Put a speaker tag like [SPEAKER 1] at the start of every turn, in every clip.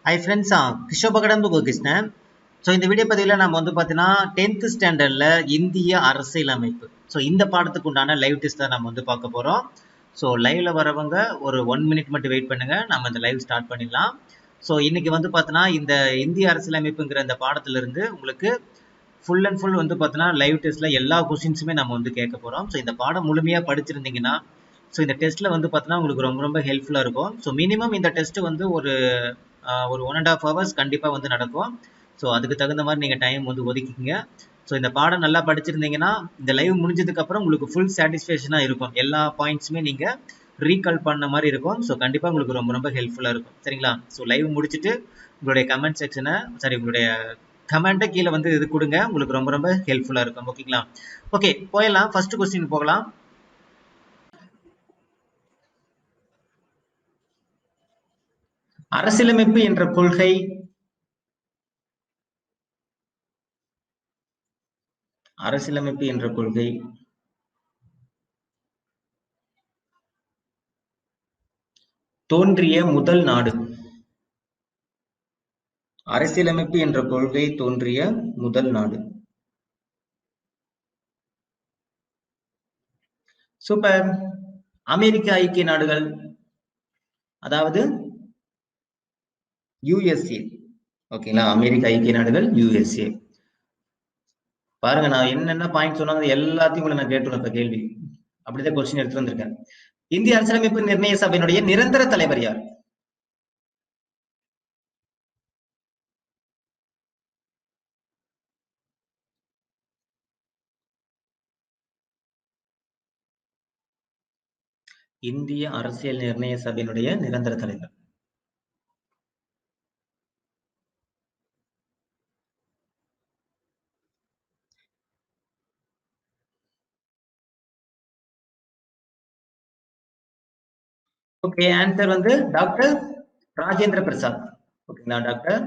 [SPEAKER 1] High friends, கிஷோபகடந்து கோகிருஷ்ணன். So இந்த வீடியோ பதிவில் நம்ம வந்து பார்த்தீங்கன்னா 10th ஸ்டாண்டர்டில் இந்திய அரசியலமைப்பு, ஸோ இந்த பாடத்துக்கு உண்டான லைவ் டெஸ்ட் தான் நம்ம வந்து பார்க்க போகிறோம். ஸோ லைவ்ல வரவங்க ஒரு 1 மினிட் மட்டும் வெயிட் பண்ணுங்க, நம்ம இந்த லைவ் ஸ்டார்ட் பண்ணிடலாம். ஸோ இன்னைக்கு வந்து பார்த்தீங்கன்னா இந்த இந்திய அரசியலமைப்புங்கிற இந்த பாடத்திலிருந்து உங்களுக்கு ஃபுல் அண்ட் ஃபுல் வந்து பார்த்தீங்கன்னா லைவ் டெஸ்ட்டில் எல்லா கொஸ்டின்ஸுமே நம்ம வந்து கேட்க போகிறோம். ஸோ இந்த பாடம் முழுமையாக படிச்சிருந்தீங்கன்னா ஸோ இந்த டெஸ்ட்டில் வந்து பார்த்தீங்கன்னா உங்களுக்கு ரொம்ப ரொம்ப ஹெல்ப்ஃபுல்லாக இருக்கும். ஸோ மினிமம் இந்த டெஸ்ட் வந்து ஒரு 1.5 hours கண்டிப்பாக வந்து நடக்கும். ஸோ அதுக்கு தகுந்த மாதிரி நீங்கள் டைம் வந்து ஒதுக்கிங்க. ஸோ இந்த பாடம் நல்லா படிச்சிருந்தீங்கன்னா இந்த லைவ் முடிஞ்சதுக்கப்புறம் உங்களுக்கு ஃபுல் சாட்டிஸ்ஃபேக்ஷனாக இருக்கும். எல்லா பாயிண்ட்ஸுமே நீங்கள் ரீகால் பண்ண மாதிரி இருக்கும். ஸோ கண்டிப்பாக உங்களுக்கு ரொம்ப ரொம்ப ஹெல்ப்ஃபுல்லாக இருக்கும். சரிங்களா? ஸோ லைவ் முடிச்சுட்டு உங்களுடைய கமெண்ட் செக்ஷனை உங்களுடைய கமெண்ட்டை கீழே வந்து இது கொடுங்க, உங்களுக்கு ரொம்ப ரொம்ப ஹெல்ப்ஃபுல்லாக இருக்கும். ஓகேங்களா? ஓகே, போயிடலாம். ஃபர்ஸ்ட் கொஸ்டின் போகலாம். அரசியலமைப்பு என்ற கொள்கை அரசியலமைப்பு என்ற கொள்கை தோன்றிய முதல் நாடு. அரசியலமைப்பு என்ற கொள்கை தோன்றிய முதல் நாடு. சூப்பர். அமெரிக்க ஐக்கிய நாடுகள், அதாவது யுஎஸ்ஏ. ஓகேங்களா? அமெரிக்க ஐக்கிய நாடுகள் யுஎஸ்ஏ. பாருங்க, நான் என்னென்ன பாயிண்ட் சொன்னது எல்லாத்தையும் கூட நான் கேட்டுருவேன். இப்ப கேள்வி அப்படிதான் கொஸ்டின் எடுத்து வந்திருக்கேன். இந்திய அரசியலமைப்பு நிர்ணய சபையினுடைய நிரந்தர தலைவர் யார்? இந்திய அரசியல் நிர்ணய சபையினுடைய நிரந்தர தலைவர் ஓகே, ஆன்சர் வந்து டாக்டர் ராஜேந்திர பிரசாத். ஓகேங்களா? டாக்டர்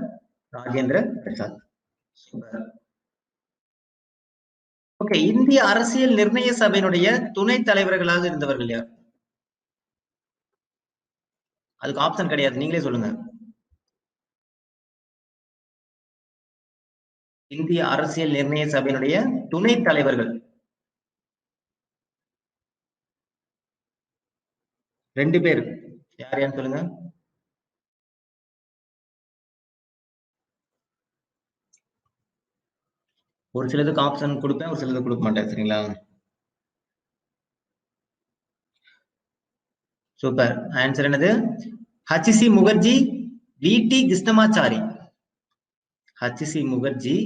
[SPEAKER 1] ராஜேந்திர பிரசாத். ஓகே, இந்திய அரசியல் நிர்ணய சபையினுடைய துணைத் தலைவர்களாக இருந்தவர்கள் யார்? அதுக்கு ஆப்ஷன் கிடையாது, நீங்களே சொல்லுங்க. இந்திய அரசியல் நிர்ணய சபையினுடைய துணைத் தலைவர்கள் 2 பேர். யார் யாருன்னு சொல்லுங்க. ஒரு சிலதுக்கு ஆப்ஷன் கொடுப்பேன், ஒரு சிலது கொடுக்க மாட்டேன். சரிங்களா? சூப்பர். ஆன்சர் என்னது? ஹச்சி முகர்ஜி, விடி கிருஷ்ணமாச்சாரி. ஹச்சி முகர்ஜி,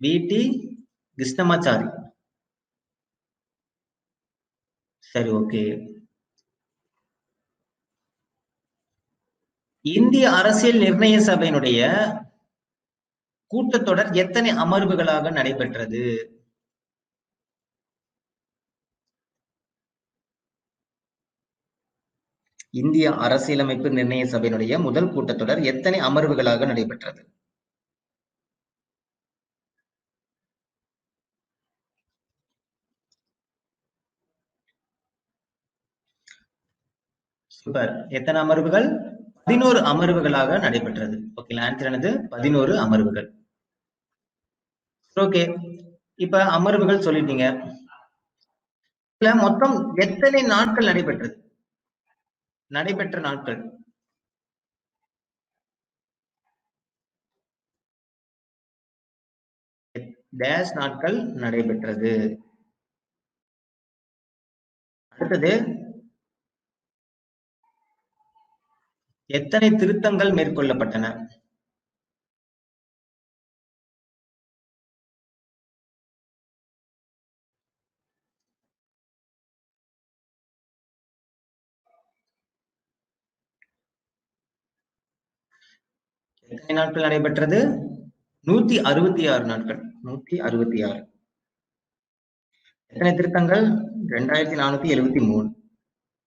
[SPEAKER 1] விடி கிருஷ்ணமாச்சாரி. சரி, ஓகே. இந்திய அரசியல் நிர்ணய சபையினுடைய கூட்டத்தொடர் எத்தனை அமர்வுகளாக நடைபெற்றது? இந்திய அரசியலமைப்பு நிர்ணய சபையினுடைய முதல் கூட்டத்தொடர் எத்தனை அமர்வுகளாக நடைபெற்றது? சூப்பர். எத்தனை அமர்வுகள்? 11 அமர்வுகளாக நடைபெற்றது. ஓகே, ஆன்சர் என்னது? 11 அமர்வுகள். ஓகே, இப்ப அமர்வுகள் சொல்லிட்டீங்க. இதுல மொத்தம் எத்தனை நாட்கள் நடைபெற்றது? நடைபெற்ற நாட்கள் டேஷ் நாட்கள் நடைபெற்றது. அடுத்தது, எத்தனை திருத்தங்கள் மேற்கொள்ளப்பட்டன? எத்தனை நாட்கள் நடைபெற்றது? 166 நாட்கள். 166. எத்தனை திருத்தங்கள்? 2473.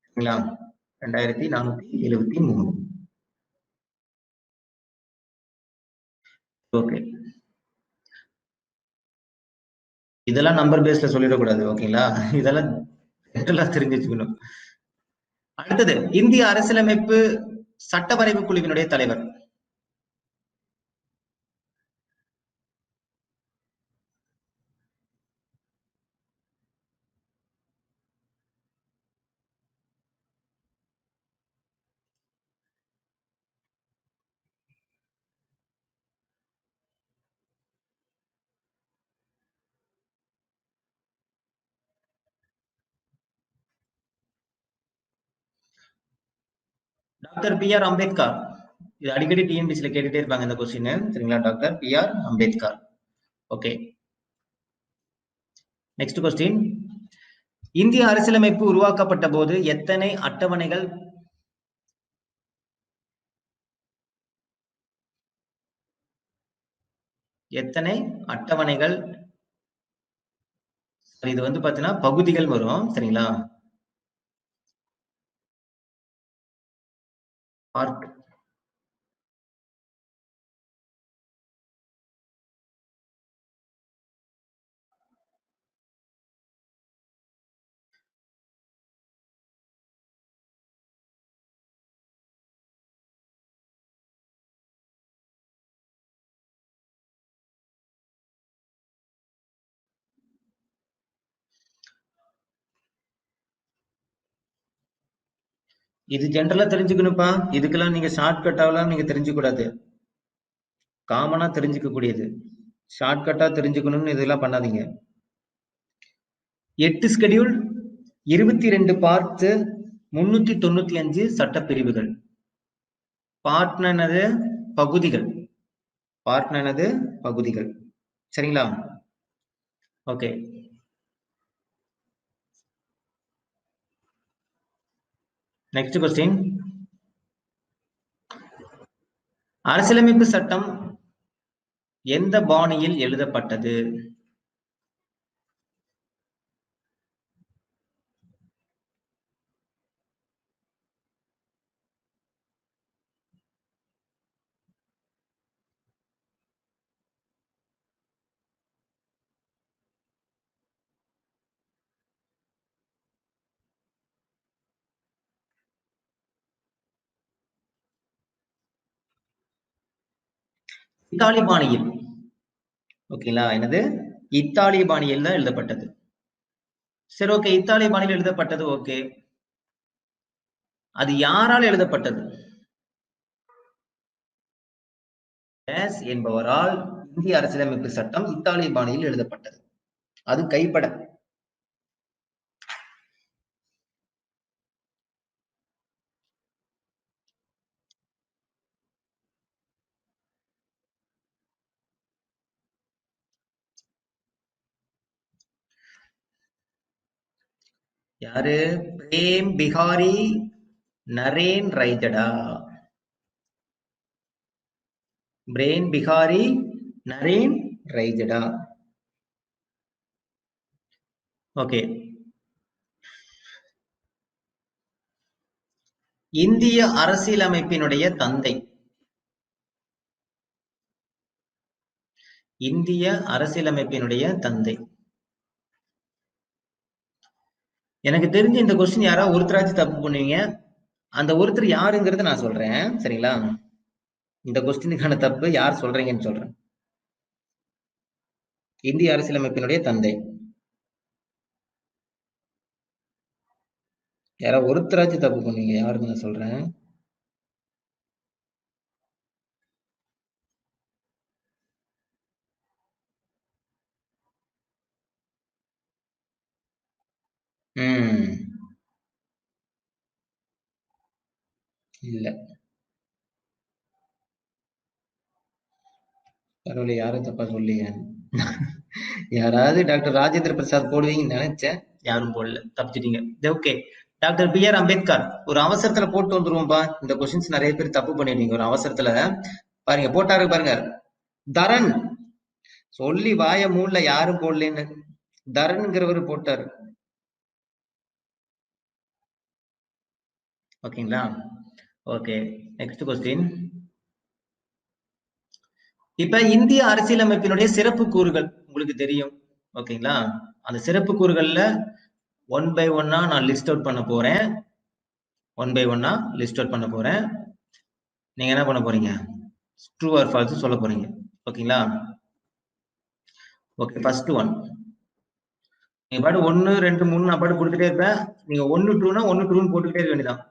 [SPEAKER 1] சரிங்களா? 2473. ஓகே, இதெல்லாம் நம்பர் பேஸ்ல சொல்லிடக்கூடாது. ஓகேங்களா? இதெல்லாம் ஜெனரலா தெரிஞ்சு வச்சுக்கணும். அடுத்தது, இந்திய அரசியலமைப்பு சட்டவரைவு குழுவினுடைய தலைவர். Doctor B R. அம்பேத்கர். இது அடிக்கடி டிஎன்பிசில கேட்டுட்டே இருப்பாங்க இந்த கொஸ்டின். சரிங்களா? Doctor B R. Ambedkar. Okay. Next question. இந்திய அரசியலமைப்பு உருவாக்கப்பட்ட போது எத்தனை அட்டவணைகள் இது வந்து பாத்தீங்கன்னா பகுதிகள் வரும். சரிங்களா? பார்ட். இது ஜென்ரலா தெரிஞ்சுக்கணும்ப்பா. இதுக்கெல்லாம் நீங்க ஷார்ட்கட்டாவெல்லாம் நீங்க தெரிஞ்சுக்க கூடாது. காமனா தெரிஞ்சுக்க கூடியது. ஷார்ட்கட்டா தெரிஞ்சுக்கணும்னு இதெல்லாம் பண்ணாதீங்க. 8 ஸ்கெடியூல், 22 பார்ட், 395 சட்டப்பிரிவுகள். பார்ட் என்னது? பகுதிகள். பார்ட் என்னது? பகுதிகள். சரிங்களா? ஓகே. Next question. அரசியலமைப்பு சட்டம் எந்த பாணியில் எழுதப்பட்டது? இத்தாலி பாணியில். ஓகேங்களா? என்னது? இத்தாலி பாணியில் தான் எழுதப்பட்டது. சரி, ஓகே. இத்தாலி பாணியில் எழுதப்பட்டது. ஓகே. அது யாரால் எழுதப்பட்டது? டேஸ் என்பவரால் இந்திய அரசியலமைப்பு சட்டம் இத்தாலி பாணியில் எழுதப்பட்டது. அது கைப்பட. யாரு? பிரேம் பிகாரி நரேன் ரைஜடா. பிரேம் பிகாரி நரேன் ரைஜடா. ஓகே. இந்திய அரசியலமைப்பினுடைய தந்தை. இந்திய அரசியலமைப்பினுடைய தந்தை. எனக்கு தெரிஞ்ச இந்த கொஸ்டின் யாராவது ஒருத்தராச்சும் தப்பு பண்ணுவீங்க. அந்த ஒருத்தர் யாருங்கிறத நான் சொல்றேன். சரிங்களா? இந்த கொஸ்டினுக்கான தப்பு யார் சொல்றீங்கன்னு சொல்றேன். இந்திய அரசியலமைப்பினுடைய தந்தை யாராவது ஒருத்தராச்சும் தப்பு பண்ணுவீங்க. யாருன்னு நான் சொல்றேன். இல்ல. பரவாயில்ல, யாரும் தப்பா சொல்லியா? யாராவது டாக்டர் ராஜேந்திர பிரசாத் போடுவீங்கன்னு நினைச்சேன். யாரும் போடல. தப்பிச்சிட்டீங்க. ஓகே. Doctor B R. அம்பேத்கர். ஒரு அவசரத்துல போட்டு வந்துருவோம்பா. இந்த கொஸ்டின்ஸ் நிறைய பேர் தப்பு பண்ணிடுவீங்க ஒரு அவசரத்துல. பாருங்க, போட்டாரு பாருங்க. தரன். சொல்லி வாய மூல யாரும் போடலன்னு தரன்ங்கிறவர் போட்டாரு. ஓகேங்களா? ஓகே. Next question. இப்ப இந்திய அரசியலமைப்பினுடைய சிறப்பு கூறுகள் உங்களுக்கு தெரியும். ஓகேங்களா? அந்த சிறப்பு கூறுகள்ல 1 by 1 நான் லிஸ்ட் அவுட் பண்ண போறேன். 1 by 1 லிஸ்ட் அவுட் பண்ண போறேன். நீங்க என்ன பண்ண போறீங்க? ட்ரூ ஆர் ஃபால்ஸ் சொல்ல போறீங்க. ஓகேங்களா? ஓகே. First one. நீங்க பாட்டு 1 2 3 நான் பாட்டு கொடுத்துட்டே இருப்பேன். நீங்க 1 ட்ரூனா 1 ட்ரூன்னு போட்டுக்கிட்டே இருக்க வேண்டியதான்.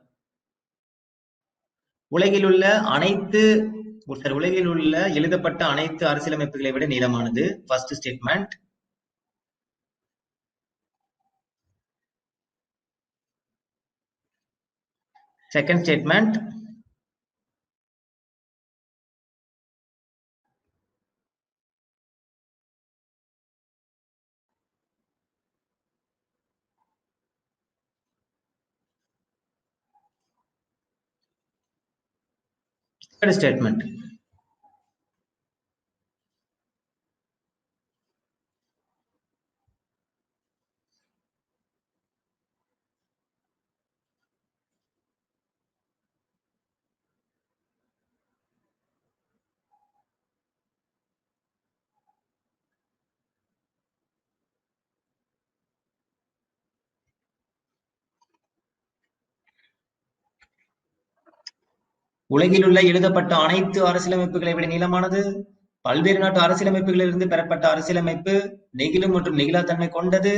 [SPEAKER 1] உலகில் உள்ள எழுதப்பட்ட அனைத்து அரசியலமைப்புகளை விட நீளமானது. First statement. Second statement. Statement. உலகில் உள்ள எழுதப்பட்ட அனைத்து அரசியலமைப்புகளை விட நீளமானது. பல்வேறு நாட்டு அரசியலமைப்புகளிலிருந்து பெறப்பட்ட அரசியலமைப்பு நெகிழும் மற்றும் நெகிழாத்தன்மை கொண்டது.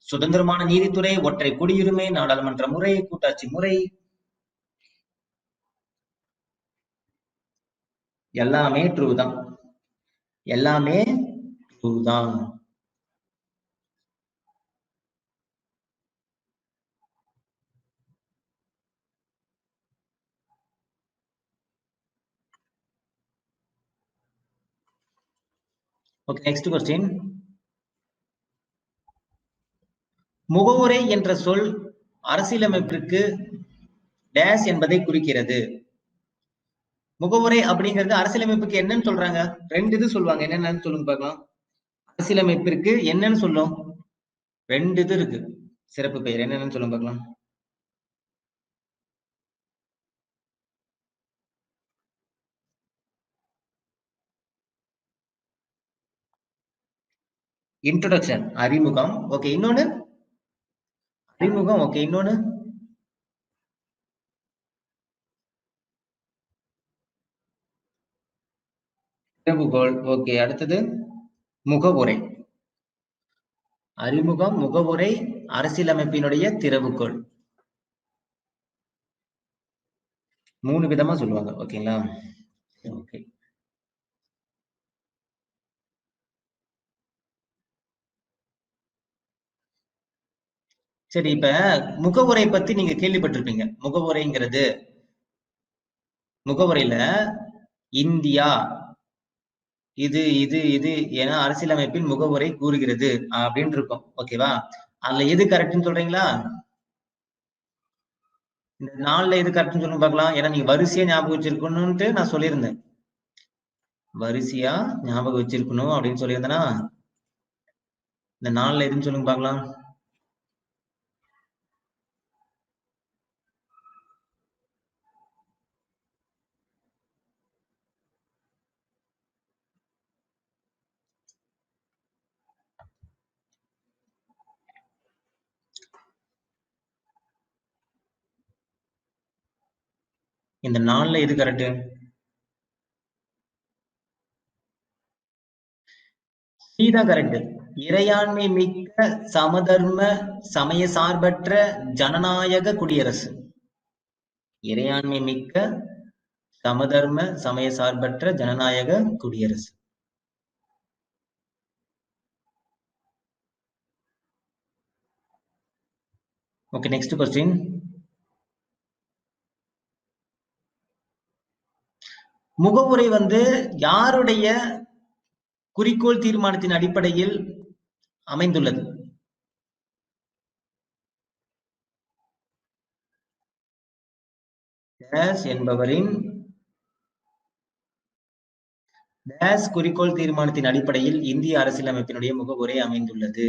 [SPEAKER 1] சுதந்திரமான நீதித்துறை, ஒற்றை குடியுரிமை, நாடாளுமன்ற முறை, கூட்டாட்சி முறை, எல்லாமே ட்ரூ தான். எல்லாமே ட்ரூ தான். Okay, next question. முகவுரை என்ற சொல் அரசியலமைப்பிற்கு டேஷ் என்பதை குறிக்கிறது. முகவுரை அப்படிங்கிறது அரசியலமைப்புக்கு என்னன்னு சொல்றாங்க? ரெண்டு இது சொல்லுவாங்க. என்னென்னு சொல்லுங்க பார்க்கலாம். அரசியலமைப்பிற்கு என்னன்னு சொல்லும்? ரெண்டு இது இருக்கு. சிறப்பு பெயர் என்னன்னு சொல்லுங்க பார்க்கலாம். இன்ட்ரோடக்ஷன், அறிமுகம். ஓகே, இன்னொன்னு அறிமுகம். ஓகே, இன்னொன்னு திறவுகோல். ஓகே, அடுத்தது முகவுரை. அறிமுகம், முகவுரை, அரசியலமைப்பினுடைய திறவுகோல். 3 விதமா சொல்லுவாங்க. ஓகேங்களா? ஓகே. சரி, இப்ப முகவுரை பத்தி நீங்க கேள்விப்பட்டிருப்பீங்க. முகவுரைங்கிறது முகவுரையில இந்தியா இது இது இது என அரசியலமைப்பின் முகவுரை கூறுகிறது அப்படின்னு இருக்கும். ஓகேவா? அதுல எது கரெக்ட்னு சொல்றீங்களா? இந்த 4ல எது கரெக்ட்னு சொல்லுங்க பார்க்கலாம். ஏன்னா நீங்க வரிசையா ஞாபகம் வச்சிருக்கணும்ட்டு நான் சொல்லியிருந்தேன். வரிசையா ஞாபகம் வச்சிருக்கணும் அப்படின்னு சொல்லியிருந்தேனா, இந்த 4ல எதுன்னு சொல்லுங்க பார்க்கலாம். இந்த 4ல எது கரெக்ட்? சி தான் கரெக்ட். இறையாண்மை மிக்க சமதர்ம சமய சார்பற்ற ஜனநாயக குடியரசு. இறையாண்மை மிக்க சமதர்ம சமய சார்பற்ற ஜனநாயக குடியரசு. Okay, next question. முகவுரை யாருடைய குறிக்கோள் தீர்மானத்தின் அடிப்படையில் அமைந்துள்ளது? டேஷ் என்பவரின் டேஷ் குறிக்கோள் தீர்மானத்தின் அடிப்படையில் இந்திய அரசியலமைப்பினுடைய முகவுரை அமைந்துள்ளது.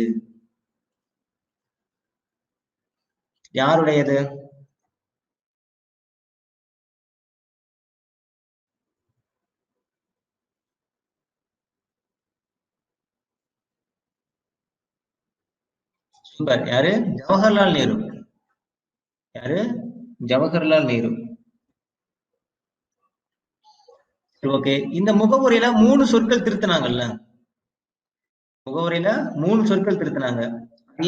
[SPEAKER 1] யாருடையது? சூப்பர். யாரு? ஜவஹர்லால் நேரு. யாரு? ஜவஹர்லால் நேரு. ஓகே, இந்த முகவுரையில 3 சொற்கள் திருத்தினாங்கல்ல. முகவுரையில 3 சொற்கள் திருத்தினாங்க.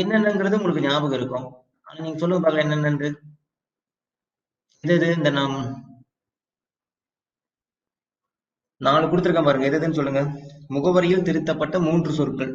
[SPEAKER 1] என்னென்னங்கிறது உங்களுக்கு ஞாபகம் இருக்கும். ஆனா நீங்க சொல்லுங்க பார்க்கலாம் என்னென்னு. இது இந்த நாம் 4 கொடுத்திருக்கேன் பாருங்க. எதுன்னு சொல்லுங்க. முகவரியில் திருத்தப்பட்ட 3 சொற்கள்.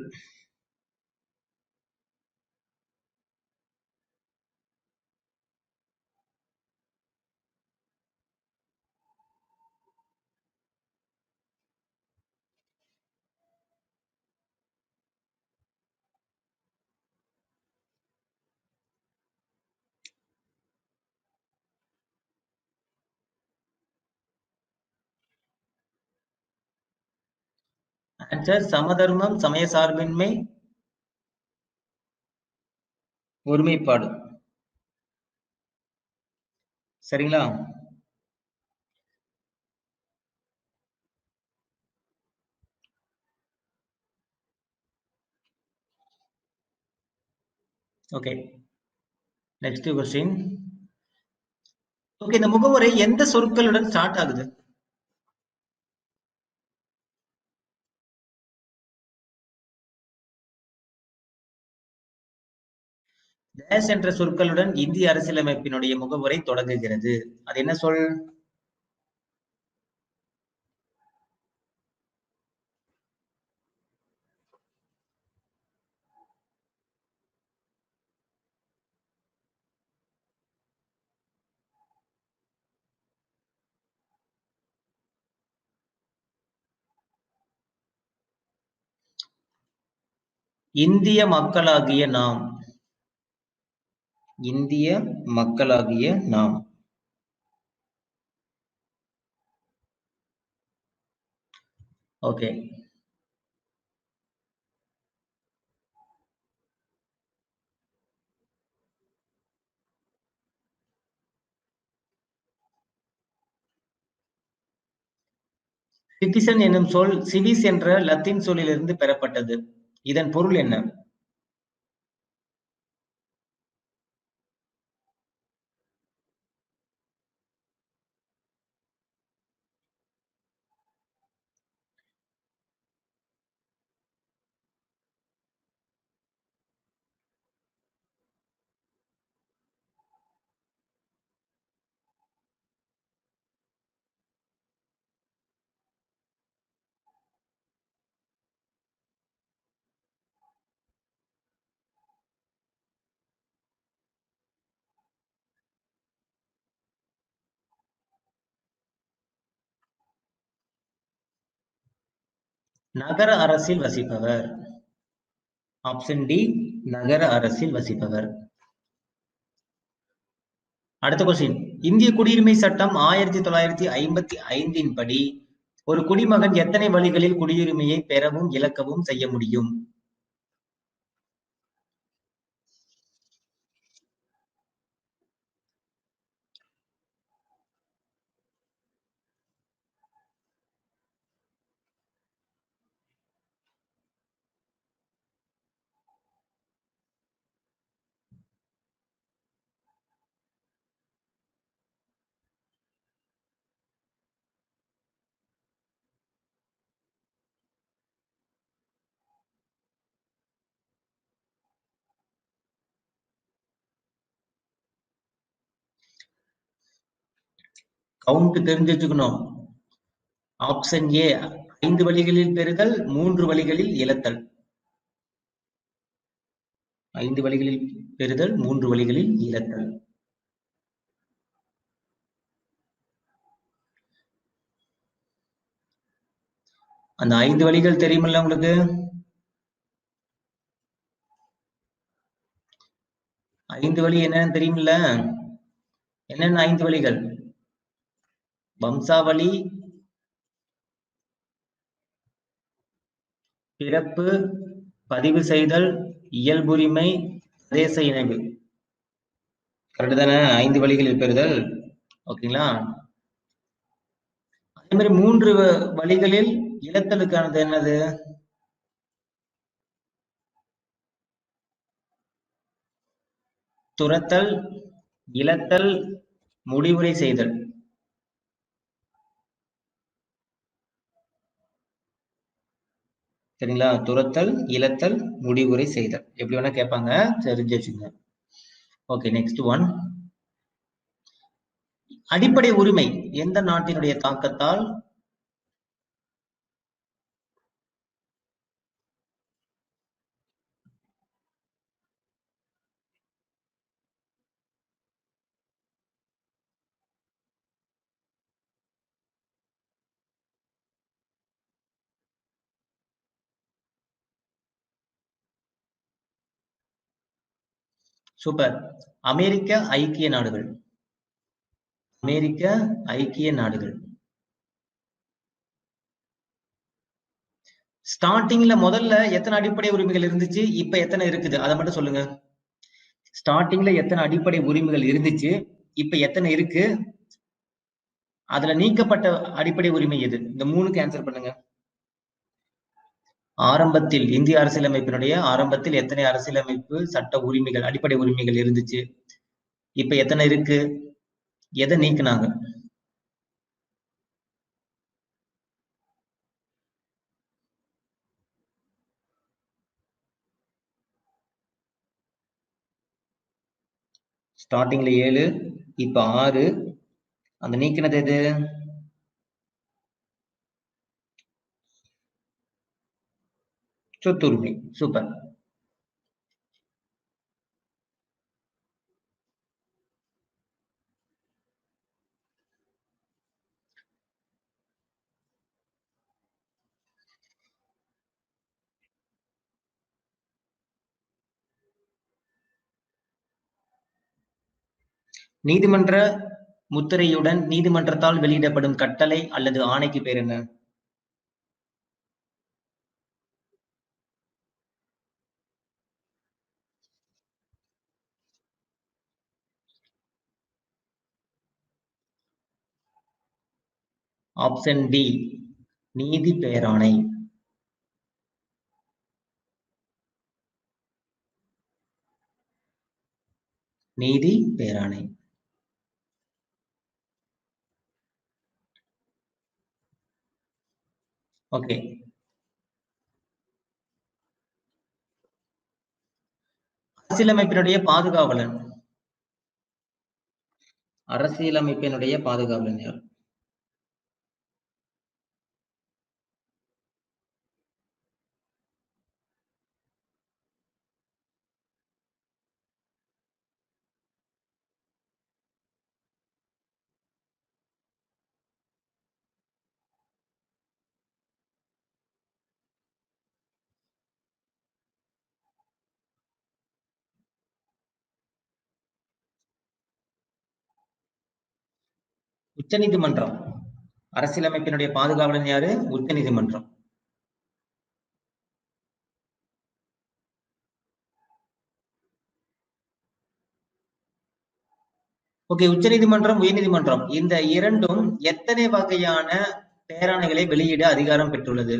[SPEAKER 1] ஆன்சர் சமதர்மம், சமய சார்பின்மை, ஒருமைப்பாடு. சரிங்களா? Okay, next question. ஓகே, இந்த முகவுரை எந்த சொற்களுடன் ஸ்டார்ட் ஆகுது? டேஷ் என்ற சொற்களுடன் இந்திய அரசியலமைப்பினுடைய முகவுரை தொடங்குகிறது. அது என்ன சொல்? இந்திய மக்களாகிய நாம். இந்திய மக்களாகிய நாம். ஓகே, சிட்டிசன் என்னும் சொல் சிவிஸ் என்ற லத்தீன் சொல்லிலிருந்து பெறப்பட்டது. இதன் பொருள் என்ன? நகர அரசில் வசிப்பவர். ஆப்ஷன் டி, நகர அரசில் வசிப்பவர். அடுத்த கொஸ்டின். இந்திய குடியுரிமை சட்டம் 1955 படி ஒரு குடிமகன் எத்தனை வழிகளில் குடியுரிமையை பெறவும் இழக்கவும் செய்ய முடியும்? கவுண்ட் தெரிஞ்சு வச்சுக்கணும். ஆப்ஷன் ஏ 5 வழிகளில் பெறுதல், 3 வழிகளில் இழத்தல். 5 வழிகளில் பெறுதல், 3 வழிகளில் இழத்தல். அந்த 5 வழிகள் தெரியுமில்ல உங்களுக்கு? 5 வழி என்னன்னு தெரியுமில்ல? என்னென்ன 5 வழிகள்? வம்சாவளி, பிறப்பு, பதிவு செய்தல், இயல்புரிமை, பிரதேச இணைவு. கரெக்ட் தானே? 5 வழிகளில் பெறுதல். ஓகேங்களா? அதே மாதிரி 3 வழிகளில் இழத்தலுக்கானது என்னது? துரத்தல், இழத்தல், முடிவுரை செய்தல். சரிங்களா? துரத்தல், இழத்தல், முடிவுரை செய்தல். எப்படி வேணா கேட்பாங்க, தெரிஞ்சு வச்சுங்க. Okay, next one. அடிப்படை உரிமை எந்த நாட்டினுடைய தாக்கத்தால்? சூப்பர். அமெரிக்க ஐக்கிய நாடுகள். அமெரிக்க ஐக்கிய நாடுகள். ஸ்டார்டிங்ல முதல்ல எத்தனை அடிப்படை உரிமைகள் இருந்துச்சு, இப்ப எத்தனை இருக்குது, அதை மட்டும் சொல்லுங்க. ஸ்டார்டிங்ல எத்தனை அடிப்படை உரிமைகள் இருந்துச்சு, இப்ப எத்தனை இருக்கு, அதுல நீக்கப்பட்ட அடிப்படை உரிமை எது? இந்த 3க்கு ஆன்சர் பண்ணுங்க. ஆரம்பத்தில் இந்திய அரசியலமைப்பினுடைய ஆரம்பத்தில் எத்தனை அரசியலமைப்பு சட்ட உரிமைகள், அடிப்படை உரிமைகள் இருந்துச்சு, இப்ப எத்தனை இருக்கு, எதை நீக்குனாங்க? ஸ்டார்டிங்ல 7, இப்ப 6. அந்த நீக்கினது எது? சொத்துரிமை. சூப்பர். நீதிமன்ற முத்திரையுடன் நீதிமன்றத்தால் வெளியிடப்படும் கட்டளை அல்லது ஆணைக்கு பேர் என்ன? ஆப்ஷன் டி, நீதி பேராணை. நீதி பேராணை. ஓகே. அரசியலமைப்பினுடைய பாதுகாவலன். அரசியலமைப்பினுடைய பாதுகாவலன் யார்? உச்ச நீதிமன்றம். அரசியலமைப்பினுடைய பாதுகாவலன் யாரு? உச்ச நீதிமன்றம். ஓகே. உச்ச நீதிமன்றம், உயர் நீதிமன்றம் இந்த இரண்டும் எத்தனை வகையான பேராணைகளை வெளியிட அதிகாரம் பெற்றுள்ளது?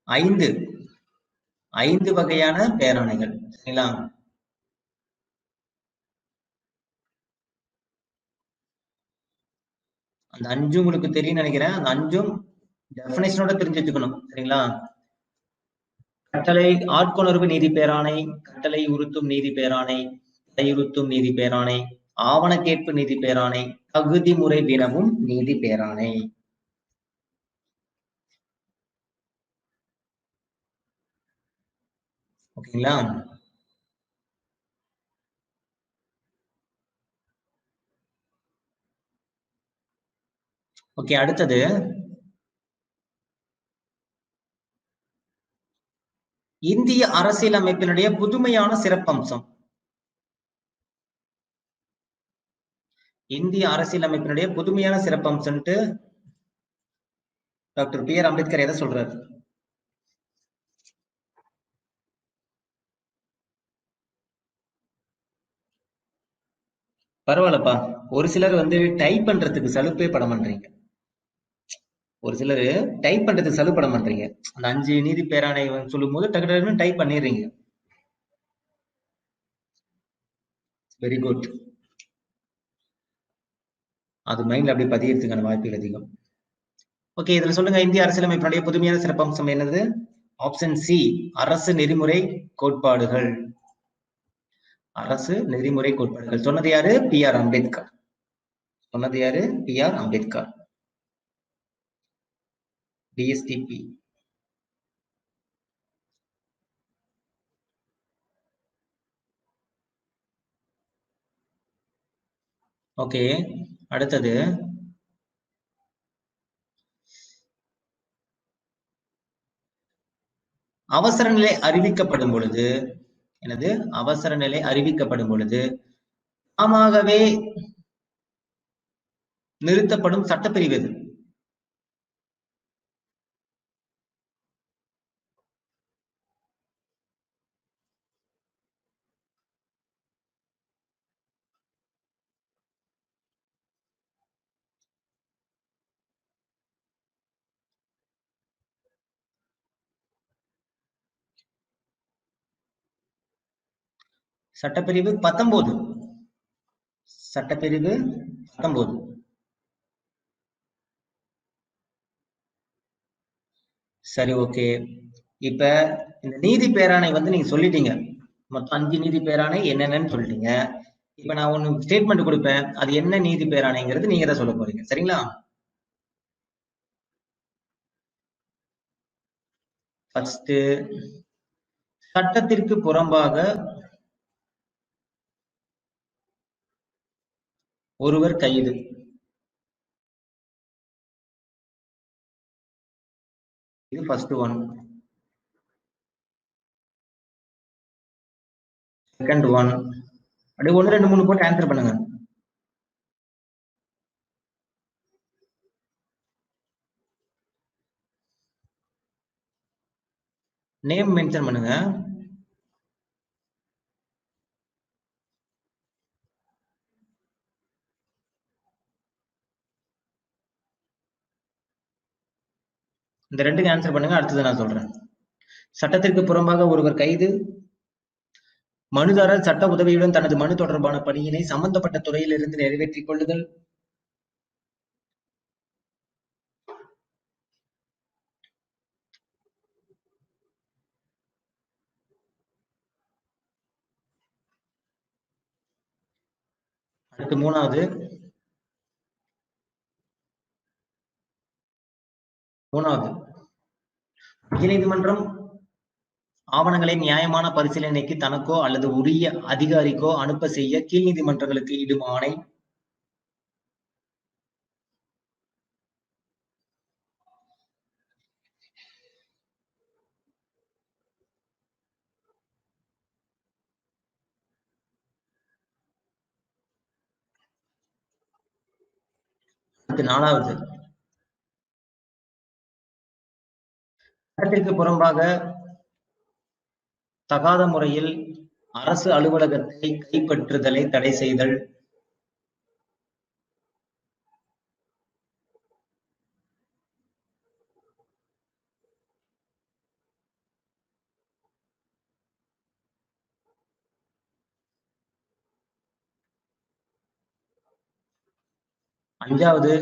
[SPEAKER 1] 5. 5 வகையான பேராணைகள். சரிங்களா? அந்த 5 உங்களுக்கு தெரியும் நினைக்கிறேன். அந்த 5ம் டெஃபினேஷனோட தெரிஞ்சு வச்சுக்கணும். சரிங்களா? கட்டளை ஆட்கொணர்வு நீதி பேராணை, கட்டளை உறுத்தும் நீதி பேராணை, தடையுறுத்தும் நீதி பேராணை, ஆவண கேட்பு நீதி பேராணை, தகுதி முறை வினவும் நீதி பேராணை. ஓகேங்களா? ஓகே. அடுத்தது இந்திய அரசியலமைப்பினுடைய புதுமையான சிறப்பம்சம். இந்திய அரசியலமைப்பினுடைய புதுமையான சிறப்பம்சம்ட்டு டாக்டர் பி ஆர் அம்பேத்கர் எதை சொல்றாரு? பரவாயில்லப்பா. ஒரு சிலர் டைப் பண்றதுக்கு சலுப்பே பட மாட்டீங்க. ஒரு சிலர் டைப் பண்றதுக்கு சலுப்பட மாட்டீங்க. அந்த 5 நீதி பேராணை சொல்லும் போது டக்கு டக்குன்னு டைப் பண்ணிடுறீங்க. Very good. அது மைண்ட்ல அப்படியே பதியறதுக்கான வாய்ப்புகள் அதிகம். ஓகே. இதுல சொல்லுங்க, இந்திய அரசியலமைப்பினுடைய புதுமையான சிறப்பம்சம் என்னது? ஆப்ஷன் சி, அரசு நெறிமுறை கோட்பாடுகள். அரசு நெறிமுறை கோட்பாடுகள் சொன்னது யாரு? B R Ambedkar. சொன்னது யாரு? B R Ambedkar. டிஎஸ்டிபி. ஓகே. அடுத்தது அவசர நிலை அறிவிக்கப்படும் பொழுது எனது அவசர நிலை அறிவிக்கப்படும் பொழுது தாமாகவே நிறுத்தப்படும் சட்டப்பிரிவு எது? சட்டப்பிரிவு 19. சட்டப்பிரிவு 19. சரி, ஓகே. இப்ப இந்த நீதி பேராணை வந்து நீங்க சொல்லிட்டீங்க. மொத்தம் 5 நீதி பேராணை என்னென்னு சொல்லிட்டீங்க. இப்ப நான் ஒண்ணு ஸ்டேட்மெண்ட் கொடுப்பேன். அது என்ன நீதி பேராணைங்கிறது நீங்க தான் சொல்ல போறீங்க. சரிங்களா? ஃபர்ஸ்ட், சட்டத்திற்கு புறம்பாக ஒருவர் கைது. இது ஃபர்ஸ்ட் ஒன். Second one. அப்படியே 1 2 3 போட்டு ஆன்சர் பண்ணுங்க. நேம் மென்ஷன் பண்ணுங்க. இந்த ரெண்டுக்கு ஆன்சர் பண்ணுங்க. அடுத்தது நான் சொல்றேன். சட்டத்திற்கு புறம்பாக ஒருவர் கைது. மனுதாரர் சட்ட உதவியுடன் தனது மனு தொடர்பான பணியினை சம்பந்தப்பட்ட துறையிலிருந்து நிறைவேற்றிக் கொள்ளுதல். அடுத்து மூணாவது உயர்நீதிமன்றம் ஆவணங்களை நியாயமான பரிசீலனைக்கு தனக்கோ அல்லது உரிய அதிகாரிக்கோ அனுப்ப செய்ய கீழ் நீதிமன்றங்களுக்கு இடும் ஆணை. நாலாவது, சட்டத்திற்கு புறம்பாக தகாத முறையில் அரசு அலுவலகத்தை கைப்பற்றுதலை தடை செய்தல். அஞ்சாவது,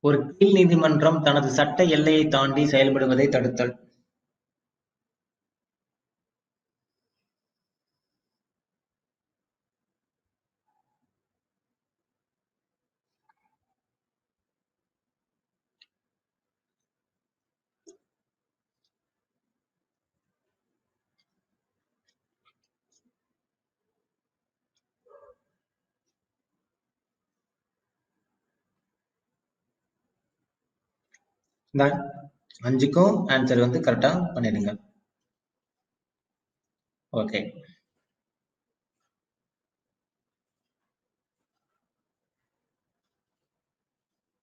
[SPEAKER 1] ஒரு கீழ் நீதிமன்றம் தனது சட்ட எல்லையை தாண்டி செயல்படுவதை தடுத்தல். இந்த 5க்கும் ஆன்சர் வந்து கரெக்டா பண்ணிடுங்க. ஓகே.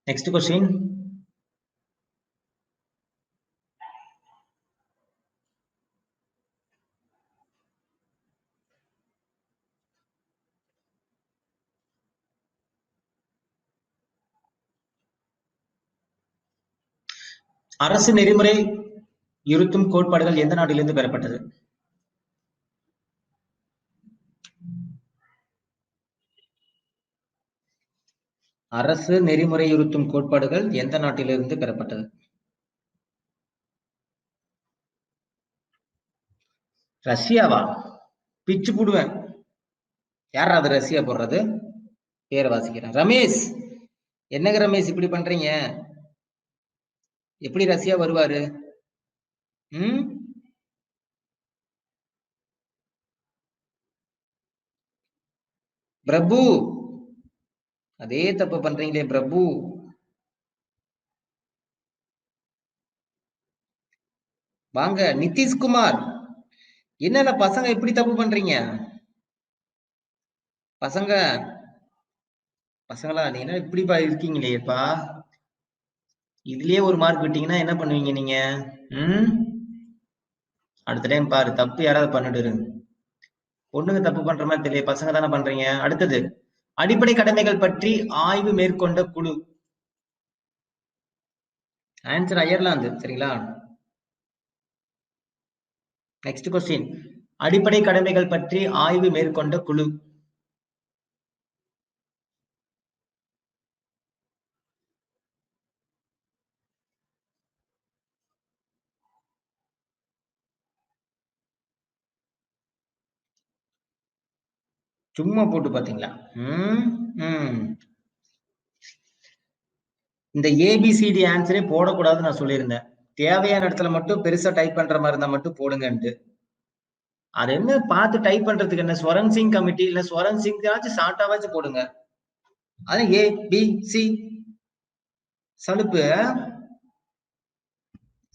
[SPEAKER 1] Next question. அரசு நெறிமுறை இருத்தும் கோட்பாடுகள் எந்த நாட்டிலிருந்து பெறப்பட்டது? அரசு நெறிமுறை இருத்தும் கோட்பாடுகள் எந்த நாட்டிலிருந்து பெறப்பட்டது? ரஷ்யாவா? பிச்சு போடுவேன். யாரா அது ரஷ்யா போடுறது? பேரை வாசிக்கிறேன். ரமேஷ், என்னங்க ரமேஷ் இப்படி பண்றீங்க? எப்படி ரஷ்யா வருவாரு? பிரபு, அதே தப்பு பண்றீங்களே பிரபு. வாங்க நிதிஷ்குமார். என்னென்ன பசங்க இப்படி தப்பு பண்றீங்க? பசங்க பசங்களா நீங்க என்ன இப்படி இருக்கீங்களேப்பா. இதுலயே ஒரு மார்க் விட்டீங்கன்னா என்ன பண்ணுவீங்க நீங்க? ம் அடுத்த டைம் பாரு, தப்பு யாராவது பண்ணிட்டு இரு. பொண்ணுங்க தப்பு பண்ற மாதிரி தெரியல, பசங்க தானே பண்றீங்க. அடுத்தது, அடிப்படை கடமைகள் பற்றி ஆய்வு மேற்கொண்ட குழு. Answer Ireland. சரிங்களா? நெக்ஸ்ட் கொஸ்டின், அடிப்படை கடமைகள் பற்றி ஆய்வு மேற்கொண்ட குழு. சும்மா போட்டு பாத்தீங்களா? இந்த ஏபிசிடி ஆன்சரே போடக்கூடாதுன்னு நான் சொல்லியிருந்தேன். தேவையான இடத்துல மட்டும் பெருசா டைப் பண்ற மாதிரி இருந்தா மட்டும் போடுங்கன்ட்டு. அது என்ன பார்த்து டைப் பண்றதுக்கு என்ன, ஸ்வரன் சிங் கமிட்டி இல்ல ஸ்வரன் சிங் ஷார்ட்டாவாச்சும் போடுங்க. அது ஏ பி சி. சலுப்பு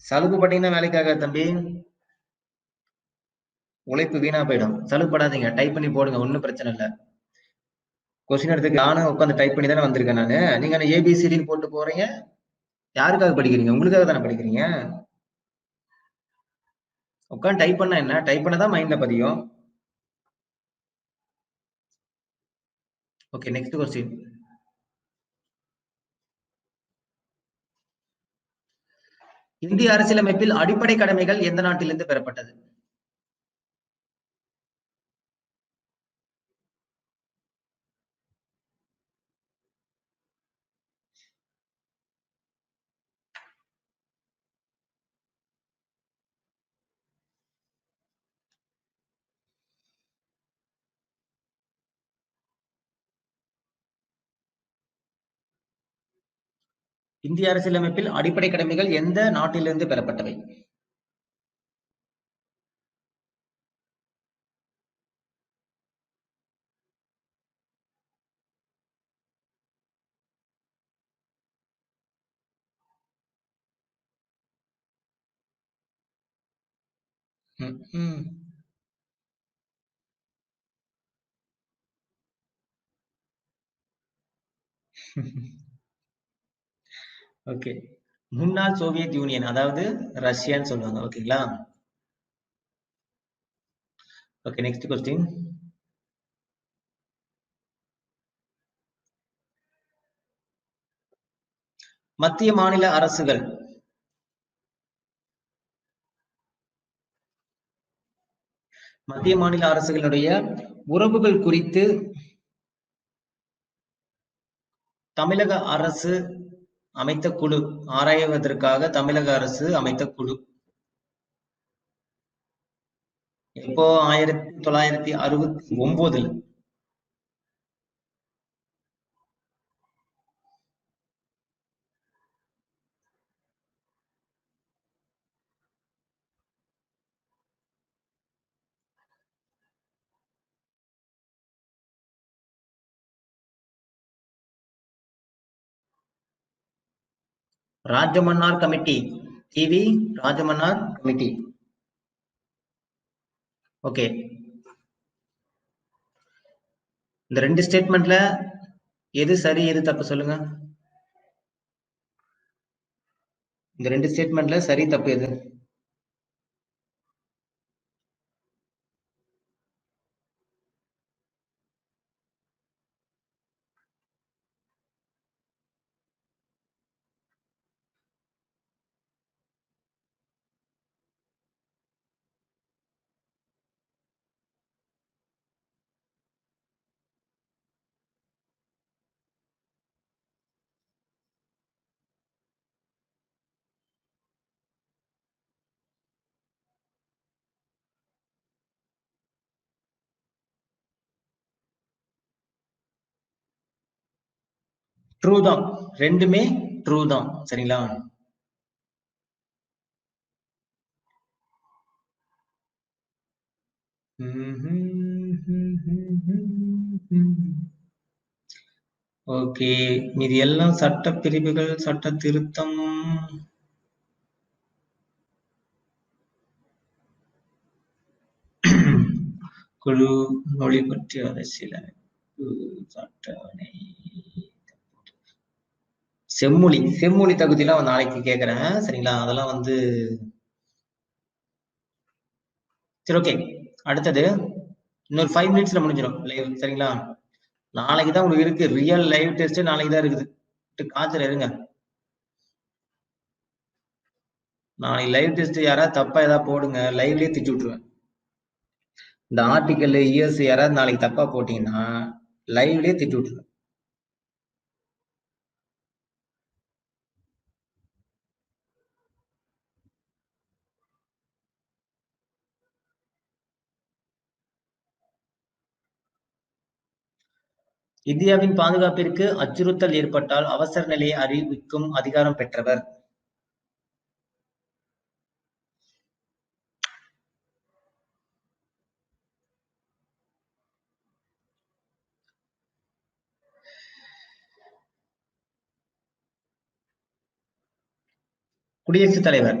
[SPEAKER 1] சலுப்பு பட்டீங்கன்னா வேலைக்காக தம்பி, உழைப்பு வீணா போயிடும். சலுப்படாதீங்க, டைப் பண்ணி போடுங்க, ஒன்னும் பிரச்சனை இல்லை. கொஸ்டின் எடுத்துக்கு நானும் உட்காந்து டைப் பண்ணி தானே வந்திருக்கேன் நானு. நீங்க ஏபிசிடின்னு போட்டு போறீங்க. யாருக்காக படிக்கிறீங்க? உங்களுக்காக தானே படிக்கிறீங்க. உட்காந்து டைப் பண்ணா என்ன, டைப் பண்ணதான் மைண்ட்ல பதியும். Okay, next question. இந்திய அரசியலமைப்பில் அடிப்படை கடமைகள் எந்த நாட்டிலிருந்து பெறப்பட்டது? இந்திய அரசியலமைப்பில் அடிப்படை கடமைகள் எந்த நாட்டிலிருந்து பெறப்பட்டவை? ஓகே, முன்னாள் சோவியத் யூனியன், அதாவது ரஷ்யான்னு சொல்லுவாங்க. ஓகேங்களா? Okay, next question. மத்திய மாநில அரசுகள் மத்திய மாநில அரசுகளுடைய உறவுகள் குறித்து தமிழக அரசு அமைத்த குழு, ஆராய்வதற்காக தமிழக அரசு அமைத்த குழு. இப்போ 1969. Rajamannar committee, TV Rajamannar committee. Okay, இந்த ரெண்டு ஸ்டேட்மெண்ட்ல எது சரி எது தப்பு சொல்லுங்க. இந்த ரெண்டு ஸ்டேட்மெண்ட்ல சரி தப்பு எது? ட்ரூ தான், ரெண்டுமே ட்ரூ தான். சரிங்களா? ஓகே, இது எல்லாம் சட்ட பிரிவுகள், சட்ட திருத்தம். குழு மொழி பற்றி அரசியலமைப்பு அட்டவணை செம்மொழி தகுதியெல்லாம் நாளைக்கு கேட்கறேன் சரிங்களா. அதெல்லாம் வந்து சரி ஓகே. அடுத்தது இன்னொரு 5 மினிட்ஸ்ல முடிஞ்சிடும் லைவ் சரிங்களா. நாளைக்கு தான் உங்களுக்கு இருக்கு ரியல் லைவ் டெஸ்ட் நாளைக்கு தான் இருக்குது. காத்துல இருங்க. நாளைக்கு லைவ் டெஸ்ட் யாராவது தப்பா ஏதாவது போடுங்க, லைவ்லயே திட்டி விட்டுருவேன். இந்த ஆர்டிக்கல் இயர்ஸ் யாராவது நாளைக்கு தப்பா போட்டீங்கன்னா லைவ்லயே திட்டி விட்டுருவேன். இந்தியாவின் பாதுகாப்பிற்கு அச்சுறுத்தல் ஏற்பட்டால் அவசர நிலையை அறிவிக்கும் அதிகாரம் பெற்றவர். குடியரசுத் தலைவர்.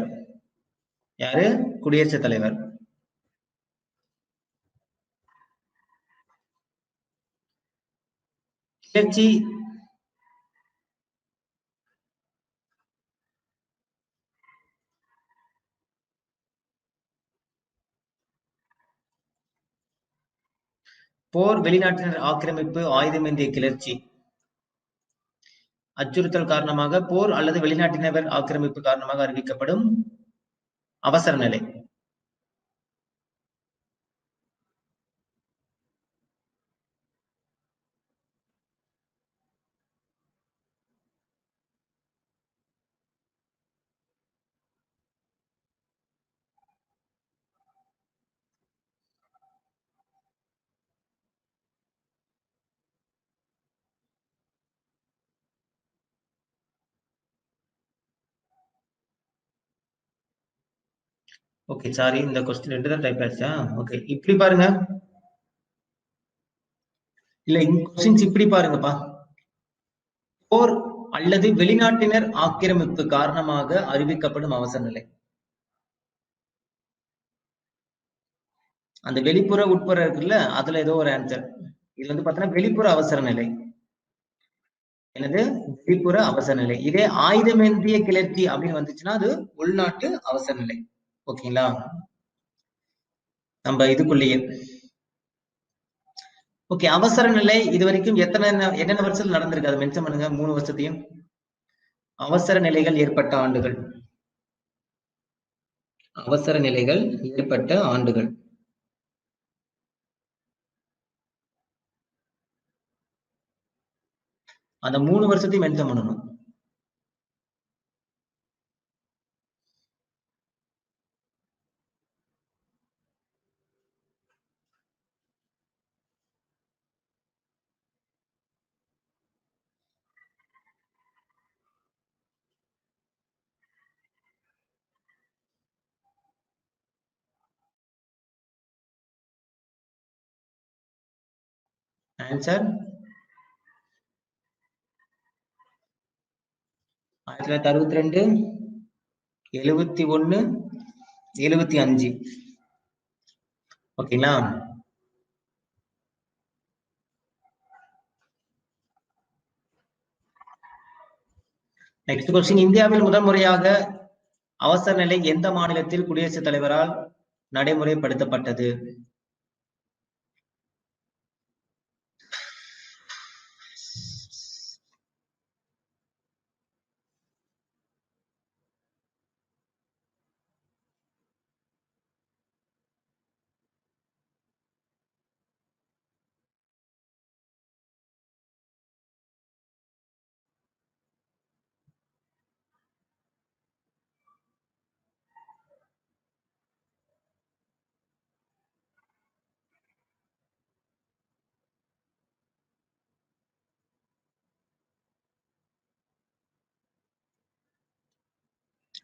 [SPEAKER 1] யாரு? குடியரசுத் தலைவர். கிளர்ச்சி போர், வெளிநாட்டினர் ஆக்கிரமிப்பு, ஆயுதமேந்திய கிளர்ச்சி. அச்சுறுத்தல் காரணமாக போர் அல்லது வெளிநாட்டினர் ஆக்கிரமிப்பு காரணமாக அறிவிக்கப்படும் அவசர நிலை. ஓகே சாரி, இந்த கொஸ்டின் 2 தான் டைப் ஆச்சா. ஓகே இப்படி பாருங்க, இல்ல இந்த கொஸ்டின்ஸ் இப்படி பாருங்கப்பா. போர் அல்லது வெளிநாட்டினர் ஆக்கிரமிப்பு காரணமாக அறிவிக்கப்படும் அவசர நிலை. அந்த வெளிப்புற உட்புற இருக்குல்ல, அதுல ஏதோ ஒரு ஆன்சர். இதுல வந்து பாத்தீங்கன்னா வெளிப்புற அவசர நிலை. என்னது? வெளிப்புற அவசர நிலை. இதே ஆயுதமேந்திய கிளர்ச்சி அப்படின்னு வந்துச்சுன்னா அது உள்நாட்டு அவசர நிலை. ஓகேங்களா? நம்ம இதுக்குள்ளேயே ஓகே. அவசர நிலை இது வரைக்கும் என்னென்ன வருஷத்துல நடந்திருக்கு அதை மென்ஷன் பண்ணுங்க. 3 வருஷத்தையும். அவசர நிலைகள் ஏற்பட்ட ஆண்டுகள். அவசர நிலைகள் ஏற்பட்ட ஆண்டுகள். அந்த 3 வருஷத்தையும் மென்ஷன் பண்ணணும். ஆன்சர் 1962, 71, 75. ஓகேங்களா? Next question. இந்தியாவில் முதல் முறையாக அவசர நிலை எந்த மாநிலத்தில் குடியரசுத் தலைவரால் நடைமுறைப்படுத்தப்பட்டது?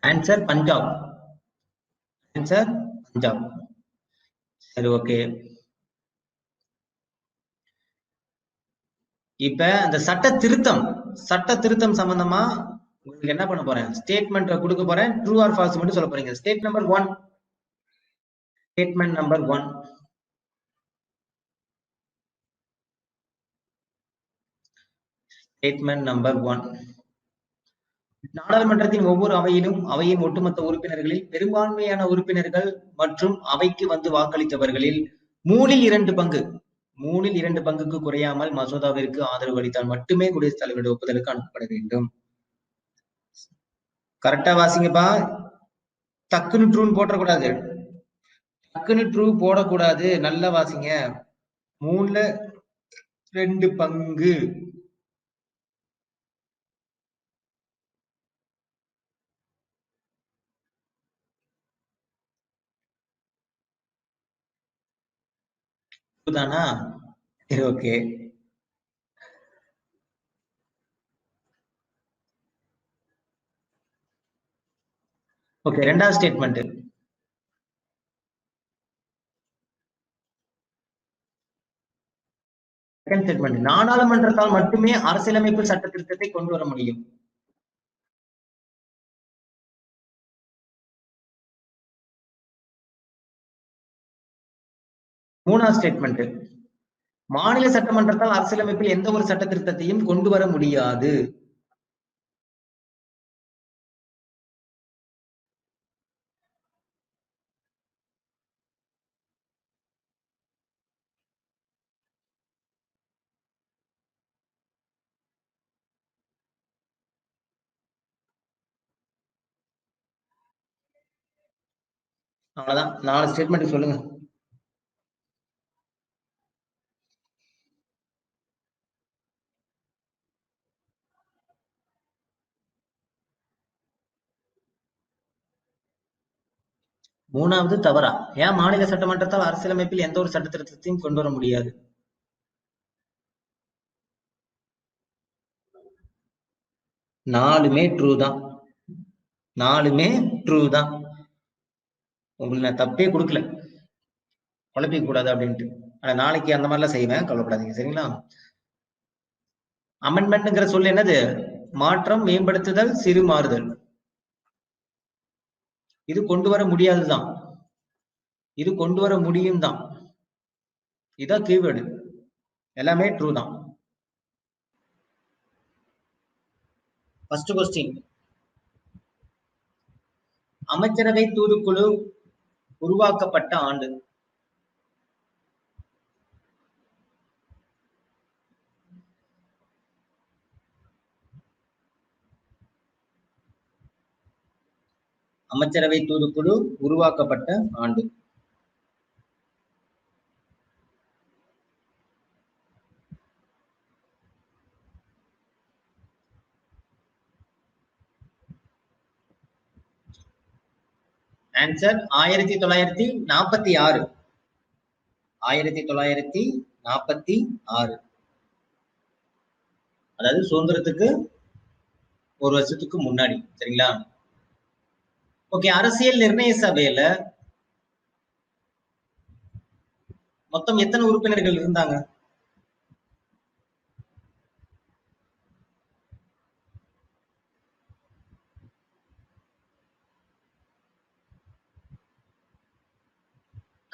[SPEAKER 1] ஆன்சர் பஞ்சாப். ஆன்சர் பஞ்சாப். சரி ஓகே. இப்ப இந்த சட்ட திருத்தம் சம்பந்தமா உங்களுக்கு என்ன பண்ண போறேன், ஸ்டேட்மெண்ட் கொடுக்க போறேன். ட்ரூ ஆர் ஃபால்ஸ் மட்டும் சொல்ல போறீங்க. Statement number 1. Statement number 1. நாடாளுமன்றத்தின் ஒவ்வொரு அவையிலும் அவையின் ஒட்டுமொத்த உறுப்பினர்களில் பெரும்பான்மையான உறுப்பினர்கள் மற்றும் அவைக்கு வந்து வாக்களித்தவர்களில் 2/3 பங்குக்கு குறையாமல் மசோதாவிற்கு ஆதரவு அளித்தால் மட்டுமே குடியரசுத் தலைவருடைய ஒப்புதலுக்கு அனுப்பப்பட வேண்டும். கரெக்டா வாசிங்கப்பா. டக்குன்னு ட்ரூன்னு போட்டக்கூடாது. டக்குன்னு ட்ரூ போடக்கூடாது. நல்லா வாசிங்க. 2/3 பங்கு. தானா? ஓகே. ஓகே, ரெண்டாவது ஸ்டேட்மெண்ட். Second statement. நாடாளுமன்றத்தால் மட்டுமே அரசியலமைப்பு சட்ட திருத்தத்தை கொண்டு வர முடியும். மூணாவது ஸ்டேட்மெண்ட். மாநில சட்டமன்றத்தால் அரசியலமைப்பில் எந்த ஒரு சட்ட திருத்தத்தையும் கொண்டு வர முடியாது. அவ்வளவுதான். 4 ஸ்டேட்மெண்ட் சொல்லுங்க. மூணாவது தவறா? ஏன் மாநில சட்டமன்றத்தால் அரசியலமைப்பில் எந்த ஒரு சட்ட திருத்தத்தையும் கொண்டு வர முடியாது? நாலுமே ட்ரூ தான். நாலுமே ட்ரூ தான். உங்களுக்கு நான் தப்பே கொடுக்கல, குழப்பிக்க கூடாது அப்படின்ட்டு. ஆனா நாளைக்கு அந்த மாதிரிலாம் செய்வேன், கவலைப்படாதீங்க. சரிங்களா? அமெண்ட்மெண்ட்ங்கிற சொல்லு என்னது? மாற்றம், மேம்படுத்துதல், சிறு மாறுதல். இது கொண்டு வர முடியாதுதான். இது கொண்டு வர முடியும் தான். இதான் கீவேர்டு. எல்லாமே ட்ரூ தான். First question. அமைச்சரவை தூதுக்குழு உருவாக்கப்பட்ட ஆண்டு. அமைச்சரவை தூதுக்குழு உருவாக்கப்பட்ட ஆண்டு. ஆன்சர் 1946. 1946. அதாவது சுதந்திரத்துக்கு ஒரு வருஷத்துக்கு முன்னாடி. சரிங்களா? ஓகே. அரசியல் நிர்ணய சபையில மொத்தம் எத்தனை உறுப்பினர்கள் இருந்தாங்க?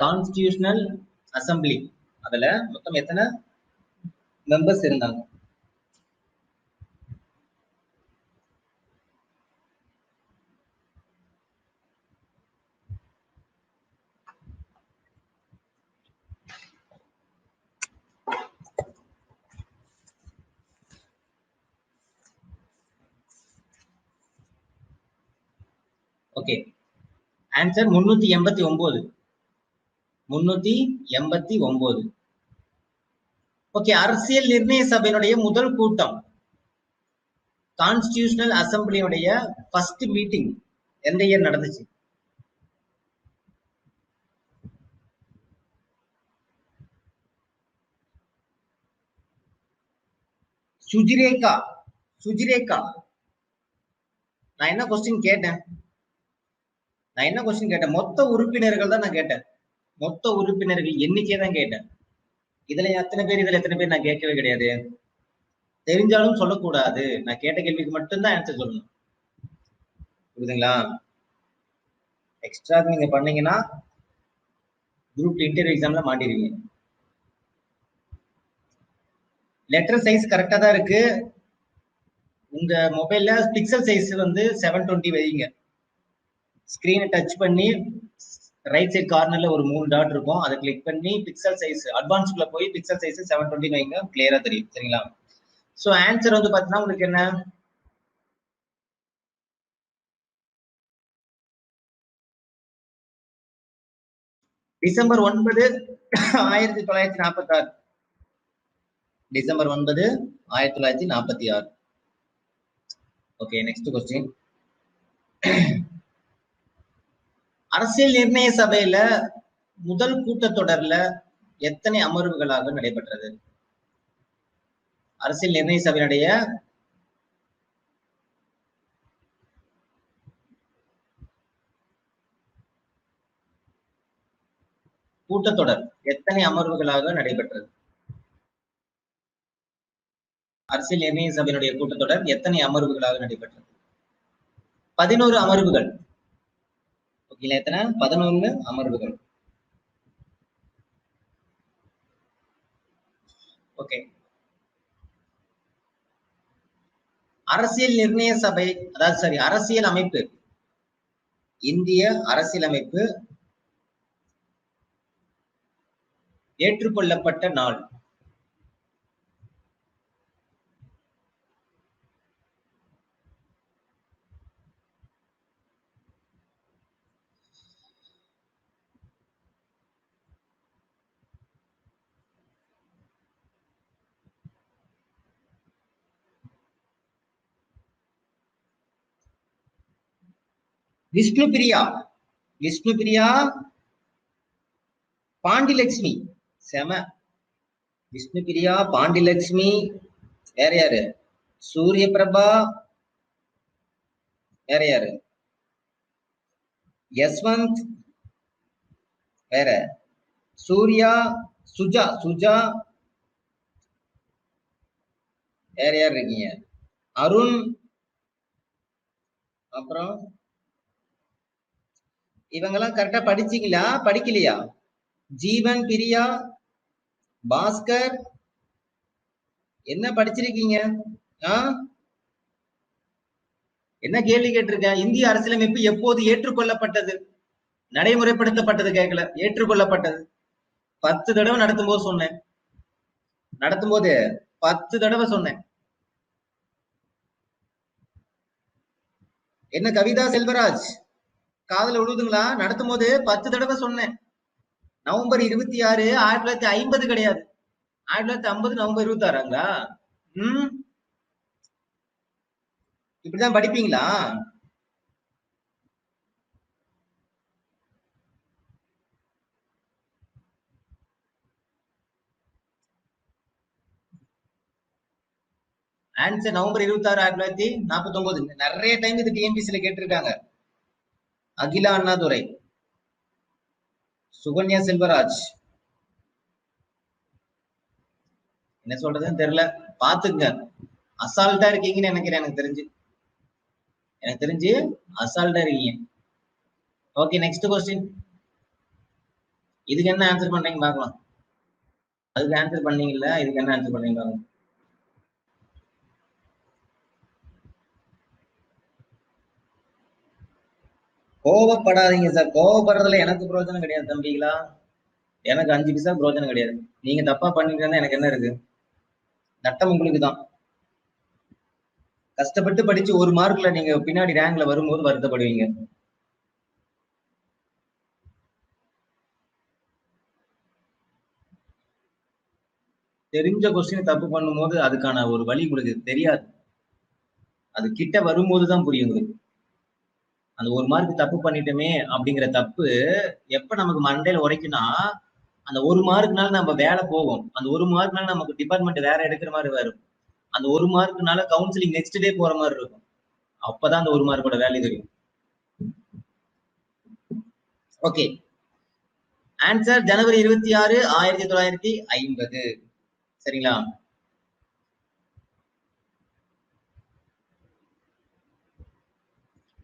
[SPEAKER 1] கான்ஸ்டிடியூஷனல் அசம்பிளி அதுல மொத்தம் எத்தனை மெம்பர்ஸ் இருந்தாங்க? ஓகே. ஆன்சர் 389. 389. ஓகே. அரசியல் நிர்ணய சபையினுடைய முதல் கூட்டம், கான்ஸ்டிடியூஷனல் அசம்பிளியுடைய ஃபர்ஸ்ட் மீட்டிங் எந்த இயர் நடந்துச்சு? சுஜிரேகா. சுஜிரேகா. நான் என்ன கொஸ்டின் கேட்டேன்? மொத்த உறுப்பினர்கள் தான் நான் கேட்டேன். மொத்த உறுப்பினர்கள் எண்ணிக்கை தான் கேட்டேன். இதுல எத்தனை பேர் நான் கேட்கவே கிடையாது. தெரிஞ்சாலும் சொல்லக்கூடாது. நான் கேட்ட கேள்விக்கு மட்டும்தான் ஆன்சர் சொல்லணும். புரியுதுங்களா? எக்ஸ்ட்ரா நீங்க பண்ணீங்கன்னா குரூப் இன்டர்வியூ எக்ஸாம்ல மாட்டிருவீங்க. லெட்டர் சைஸ் கரெக்டா தான் இருக்கு. உங்க மொபைல்ல பிக்சல் சைஸ் வந்து 720 வைங்க. ஸ்கிரீனை டச் பண்ணி ரைட் சைட் கார்னர்ல ஒரு 3 டாட் இருக்கும், அதை கிளிக் பண்ணி பிக்சல் சைஸ் அட்வான்ஸ்க்குள்ள போய் பிக்சல் சைஸ் 720 வைங்க, கிளியரா தெரியும். சரிங்களா? சோ ஆன்சர் வந்து பாத்தீங்கன்னா உங்களுக்கு என்ன, December 9 1946. December 9 1946. Okay, next question. அரசியல் நிர்ணய சபையில முதல் கூட்டத்தொடர்ல எத்தனை அமர்வுகளாக நடைபெற்றது? அரசியல் நிர்ணய சபையினுடைய கூட்டத்தொடர் எத்தனை அமர்வுகளாக நடைபெற்றது? அரசியல் நிர்ணய சபையினுடைய கூட்டத்தொடர் எத்தனை அமர்வுகளாக நடைபெற்றது? 11 அமர்வுகள். ஓகே, எத்தனை? 11 அமர்வுகள். ஓகே, அரசியல் நிர்ணய சபை, அதாவது அரசியல் அமைப்பு, இந்திய அரசியல் அமைப்பு ஏற்றுக்கொள்ளப்பட்ட நாள். விஷ்ணு பிரியா பாண்டிலட்சுமி. செம. விஷ்ணு பிரியா பாண்டிலட்சுமி. வேற யாரு? சூரிய பிரபா. வேற யாரு? யஸ்வந்த். வேற சூர்யா. சுஜா. வேற யார் இருக்கீங்க? அருண். அப்புறம் இவங்கெல்லாம் கரெக்டா படிச்சீங்களா, படிக்கலையா? ஜீவன், பிரியா, பாஸ்கர். என்ன படிச்சிருக்கீங்க? என்ன கேள்வி கேட்டிருக்க? இந்திய அரசியலமைப்பு எப்போது ஏற்றுக்கொள்ளப்பட்டது? நடைமுறைப்படுத்தப்பட்டது கேட்கல, ஏற்றுக்கொள்ளப்பட்டது. 10 தடவை நடத்தும் போது சொன்னேன். நடத்தும் போது 10 தடவை சொன்னேன். என்ன கவிதா செல்வராஜ், காதல விழுதுங்களா? நடத்தும் போது 10 தடவை சொன்னேன். நவம்பர் 26 1950 கிடையாது, 1950 நவம்பர் 26ங்களா? இப்படிதான் படிப்பீங்களா? Answer November 26 1949. நிறைய டைம் இது டிஎன்பிசில கேட்டிருக்காங்க. அகிலா அண்ணாதுரை, சுகன்யா செல்வராஜ். என்ன சொல்றதுன்னு தெரியல, பாத்துங்க. அசால்ட்டா இருக்கீங்கன்னு நினைக்கிறேன். எனக்கு தெரிஞ்சு அசால்ட்டா இருக்கீங்க. Okay, next question. இதுக்கு என்ன ஆன்சர் பண்றீங்க பாக்கலாம். அதுக்கு ஆன்சர் பண்ணீங்கல்ல, இதுக்கு என்ன ஆன்சர் பண்றீங்க பாக்கலாம். கோவப்படாதீங்க சார். கோவப்படுறதுல எனக்கு பிரோஜனம் கிடையாது தம்பிங்களா. எனக்கு 5 பைசா பிரோஜனம் கிடையாது. நீங்க தப்பா பண்ணிட்டு எனக்கு என்ன இருக்கு? நட்டம் உங்களுக்கு தான். கஷ்டப்பட்டு படிச்சு 1 மார்க்ல நீங்க பின்னாடி ரேங்க்ல வரும்போது வருத்தப்படுவீங்க. தெரிஞ்ச கொஸ்டின் தப்பு பண்ணும்போது அதுக்கான ஒரு வழி உங்களுக்கு தெரியாது. அது கிட்ட வரும்போதுதான் புரியும் உங்களுக்கு. அந்த 1 மார்க் தப்பு பண்ணிட்டோமே அப்படிங்கிற தப்பு எப்ப நமக்கு மண்டையில உரைக்குன்னா, அந்த 1 மார்க்னால நம்ம வேலை போகும். அந்த 1 மார்க்னால நமக்கு டிபார்ட்மெண்ட் வேற எடுக்கிற மாதிரி வரும். அந்த 1 மார்க்னால கவுன்சிலிங் நெக்ஸ்ட் டே போற மாதிரி இருக்கும். அப்பதான் அந்த 1 மார்க்கோட வேல்யூ தெரியும். ஓகே, ஆன்சர் ஜனவரி 26 1950. சரிங்களா?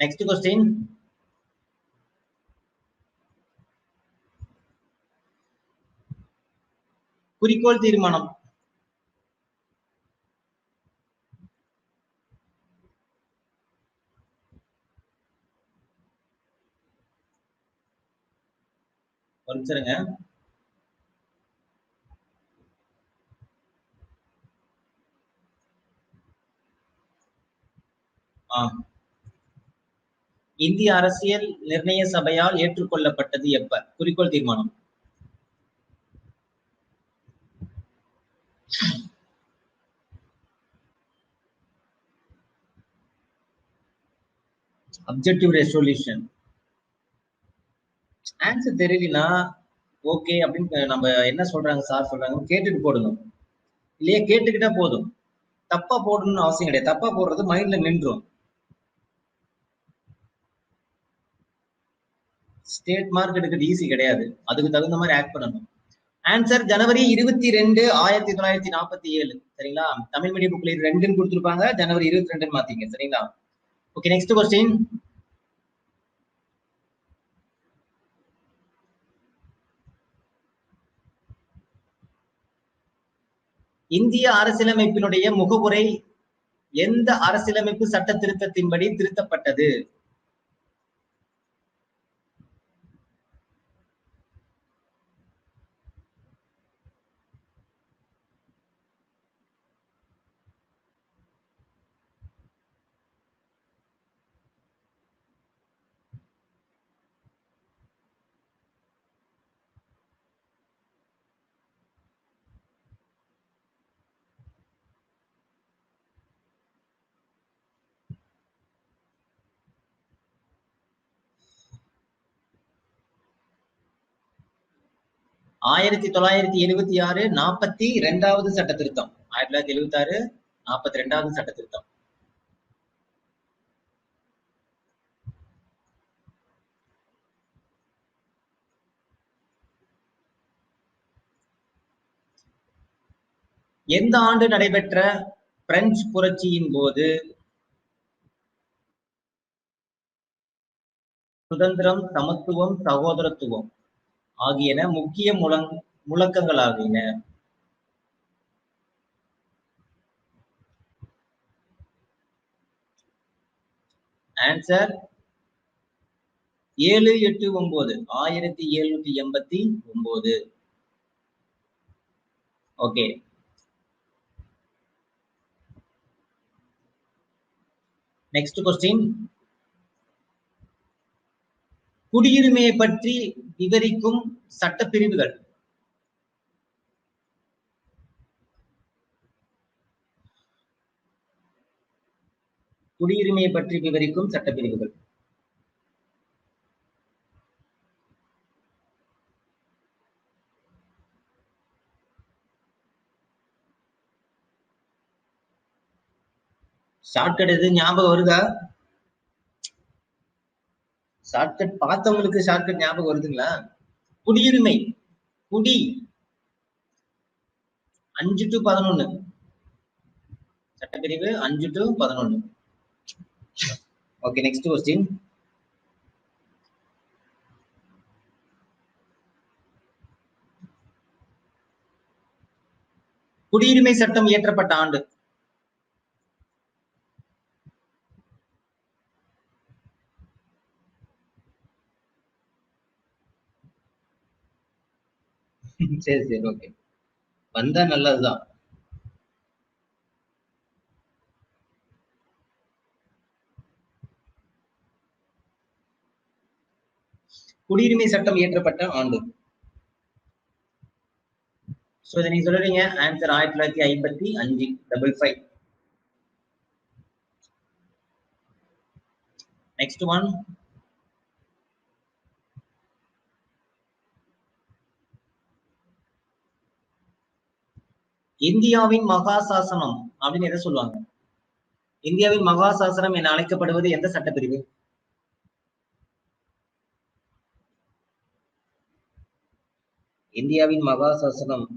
[SPEAKER 1] Next question. குறிக்கோள் தீர்மானம் நிமிஷம். இந்திய அரசியல் நிர்ணய சபையால் ஏற்றுக்கொள்ளப்பட்டது எப்ப? குறிக்கோள் தீர்மானம். Objective resolution. ஆன்சர் தெரியலனா ஓகே அப்படின்னு நம்ம என்ன சொல்றாங்க சார் சொல்றாங்க கேட்டுட்டு போடுங்க. இல்லையா கேட்டுக்கிட்டா போதும். தப்பா போடணும்னு அவசியம் கிடையாது. தப்பா போடுறது மைண்ட்ல நின்றும். ஸ்டேட் மார்க் எடுக்கிறது ஈஸி கிடையாது. அதுக்கு தகுந்த மாதிரி ஆக்ட் பண்ணணும். ஆன்சர் ஜனவரி 22, 1947. சரிங்களா? தமிழ் மீடியம் புக்ல 2ன்னு கொடுத்திருப்பாங்க. ஜனவரி 22 மாத்தீங்க. சரிங்களா? Okay, next question. இந்திய அரசியலமைப்பினுடைய முகவுரை எந்த அரசியலமைப்பு சட்ட திருத்தத்தின்படி திருத்தப்பட்டது? ஆயிரத்தி 1976 42வது சட்ட திருத்தம். 1976 42வது சட்ட திருத்தம். எந்த ஆண்டு நடைபெற்ற பிரெஞ்சு புரட்சியின் போது சுதந்திரம், சமத்துவம், சகோதரத்துவம் ஆகியன முக்கிய முழக்கங்களாகின? ஆன்சர் 7, 8, 9. 1789. Okay, next question. குடியுரிமையை பற்றி விவரிக்கும் சட்டப்பிரிவுகள். குடியுரிமையை பற்றி விவரிக்கும் சட்டப்பிரிவுகள். ஷார்ட்கட் எது ஞாபகம் வருதா? ஷார்ட்கட் பார்த்தவங்களுக்கு ஷார்ட்கட் ஞாபகம் வருதுங்களா? குடியுரிமை, குடி 5 to 11. சட்டப்பிரிவு 5 to 11. Okay, next question. குடியுரிமை சட்டம் இயற்றப்பட்ட ஆண்டு. சரி சரி, ஓகே, வந்தா நல்லதுதான். குடியுரிமை சட்டம் இயற்றப்பட்ட ஆண்டு. சோ இதை நீங்க சொல்றீங்க. ஆன்சர் 1955. 55. Next one. இந்தியாவின் மகாசாசனம் அப்படின்னு எதை சொல்லுவாங்க? இந்தியாவின் மகாசாசனம் என அழைக்கப்படுவது எந்த சட்டப்பிரிவு? இந்தியாவின் மகாசாசனம்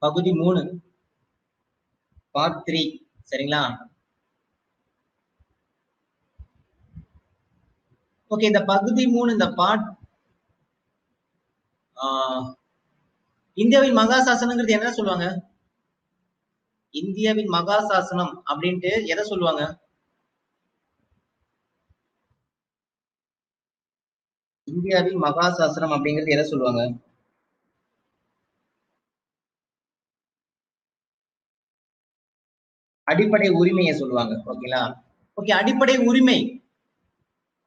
[SPEAKER 1] பகுதி 3 பார்ட் 3. சரிங்களா? ஓகே, இந்த பகுதி 3 இந்த பார்ட் இந்தியாவின் மகா சாசனங்கிறது என்ன சொல்லுவாங்க? இந்தியாவின் மகா சாசனம் அப்படின்ட்டு எதை சொல்லுவாங்க? இந்தியாவின் மகா சாசனம் அப்படிங்கிறது எதை சொல்லுவாங்க? அடிப்படை உரிமையை சொல்லுவாங்க. ஓகேங்களா? ஓகே, அடிப்படை உரிமை.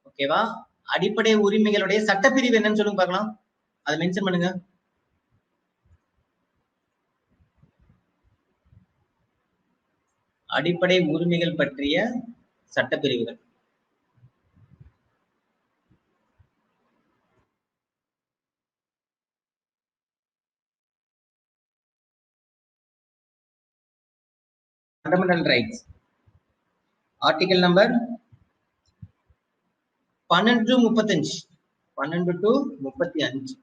[SPEAKER 1] ஓகேவா? அடிப்படை உரிமைகளுடைய சட்டப்பிரிவு என்னன்னு சொல்லுங்க பார்க்கலாம். அதை மென்ஷன் பண்ணுங்க. அடிப்படை உரிமைகள் பற்றிய சட்டப்பிரிவுகள். Fundamental rights. Article number 12 to 35. 12 to 35.